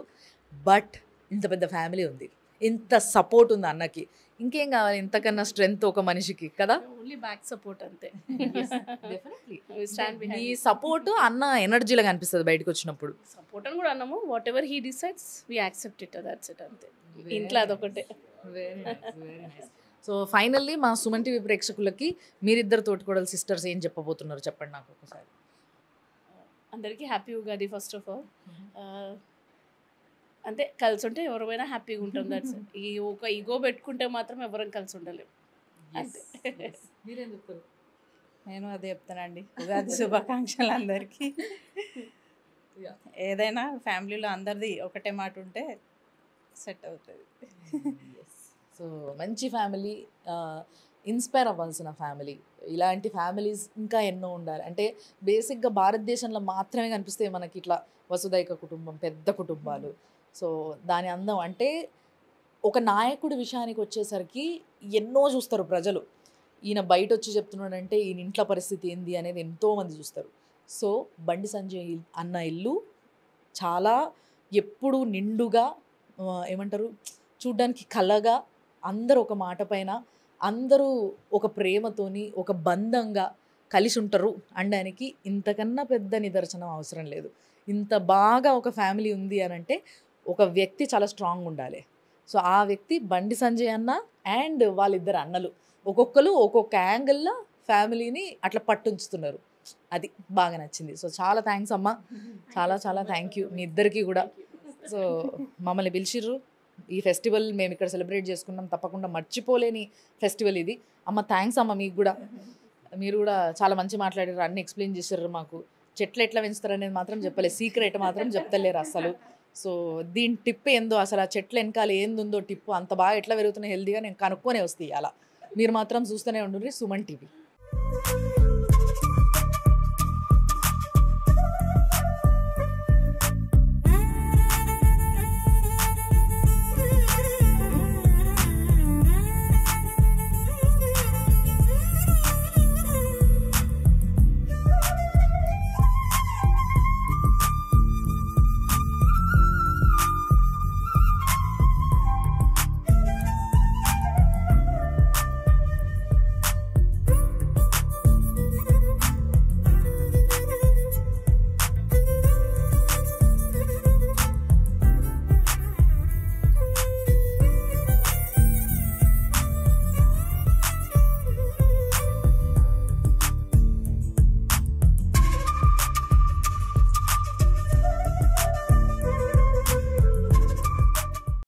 [SPEAKER 2] బట్ ఇంత పెద్ద ఫ్యామిలీ ఉంది, ఇంత సపోర్ట్ ఉంది అన్నకి. ఇంకేం కావాలి ఇంతకన్నా స్ట్రెంగ్త్ ఒక మనిషికి కదా.
[SPEAKER 6] ఓన్లీ బ్యాక్ సపోర్ట్ అంతే.
[SPEAKER 2] ఈ సపోర్ట్ అన్న ఎనర్జీలో కనిపిస్తుంది బయటకు వచ్చినప్పుడు.
[SPEAKER 6] సపోర్ట్ అని కూడా అన్నాము, whatever he decides we accept it, that's it అంతే. ఇంట్లో అదొకటే.
[SPEAKER 2] సో ఫైనల్లీ మా సుమన్ టీవీ ప్రేక్షకులకి మీరిద్దరు తోటికోడలు సిస్టర్స్ ఏం చెప్పబోతున్నారు చెప్పండి నాకు ఒకసారి.
[SPEAKER 6] అందరికీ happy Ugadi first of all. అంతే, కలిసి ఉంటే ఎవరైనా హ్యాపీగా ఉంటాం. దట్స్ ఈ ఒక ఈగో పెట్టుకుంటే మాత్రం ఎవరం కలిసి ఉండలేము. అంతే.
[SPEAKER 2] మీరేం చెప్తారు?
[SPEAKER 3] నేను అదే చెప్తానండి, ఉగాది శుభాకాంక్షలు అందరికీ. ఏదైనా ఫ్యామిలీలో అందరిది ఒకటే మాట ఉంటే సెట్ అవుతుంది.
[SPEAKER 2] సో మంచి ఫ్యామిలీ, ఇన్స్పైర్ అవ్వాల్సిన ఫ్యామిలీ. ఇలాంటి ఫ్యామిలీస్ ఇంకా ఎన్నో ఉండాలి. అంటే బేసిక్గా భారతదేశంలో మాత్రమే కనిపిస్తాయి మనకి ఇట్లా వసుదైక కుటుంబం, పెద్ద కుటుంబాలు. సో దాని అందం అంటే ఒక నాయకుడి విషయానికి వచ్చేసరికి ఎన్నో చూస్తారు ప్రజలు. ఈయన బయట వచ్చి చెప్తున్నాడంటే ఈయన ఇంట్లో పరిస్థితి ఏంది అనేది ఎంతోమంది చూస్తారు. సో బండి సంజయ్ అన్న ఇల్లు చాలా ఎప్పుడు నిండుగా, ఏమంటారు, చూడ్డానికి కళగా, అందరూ ఒక మాట పైన, అందరూ ఒక ప్రేమతోని ఒక బంధంగా కలిసి ఉంటారు అనడానికి ఇంతకన్నా పెద్ద నిదర్శనం అవసరం లేదు. ఇంత బాగా ఒక ఫ్యామిలీ ఉంది అని అంటే ఒక వ్యక్తి చాలా స్ట్రాంగ్ ఉండాలి. సో ఆ వ్యక్తి బండి సంజయ్ అన్న అండ్ వాళ్ళిద్దరు అన్నలు ఒక్కొక్కరు ఒక్కొక్క యాంగిల్లో ఫ్యామిలీని అట్లా పట్టుంచుతున్నారు. అది బాగా నచ్చింది. సో చాలా థ్యాంక్స్ అమ్మ, చాలా చాలా థ్యాంక్ యూ మీ ఇద్దరికి కూడా. సో మమ్మల్ని పిలిచిర్రు, ఈ ఫెస్టివల్ మేము ఇక్కడ సెలబ్రేట్ చేసుకున్నాం, తప్పకుండా మర్చిపోలేని ఫెస్టివల్ ఇది. అమ్మ థ్యాంక్స్ అమ్మ, మీకు కూడా. మీరు కూడా చాలా మంచి మాట్లాడారు, అన్ని ఎక్స్ప్లెయిన్ చేశారు మాకు. చెట్లు ఎట్లా పెంచుతారు అనేది మాత్రం చెప్పలేదు, సీక్రెట్ మాత్రం చెప్తలేరు అసలు. సో దీని టిప్ ఏందో, అసలు ఆ చెట్ల వెనకాల ఏందుందో టిప్పు, అంత బాగా ఎట్లా పెరుగుతున్నాయి హెల్తీగా నేను కనుక్కొనే వస్తాయి. అలా మీరు మాత్రం చూస్తూనే ఉండండి సుమన్ టీవీ.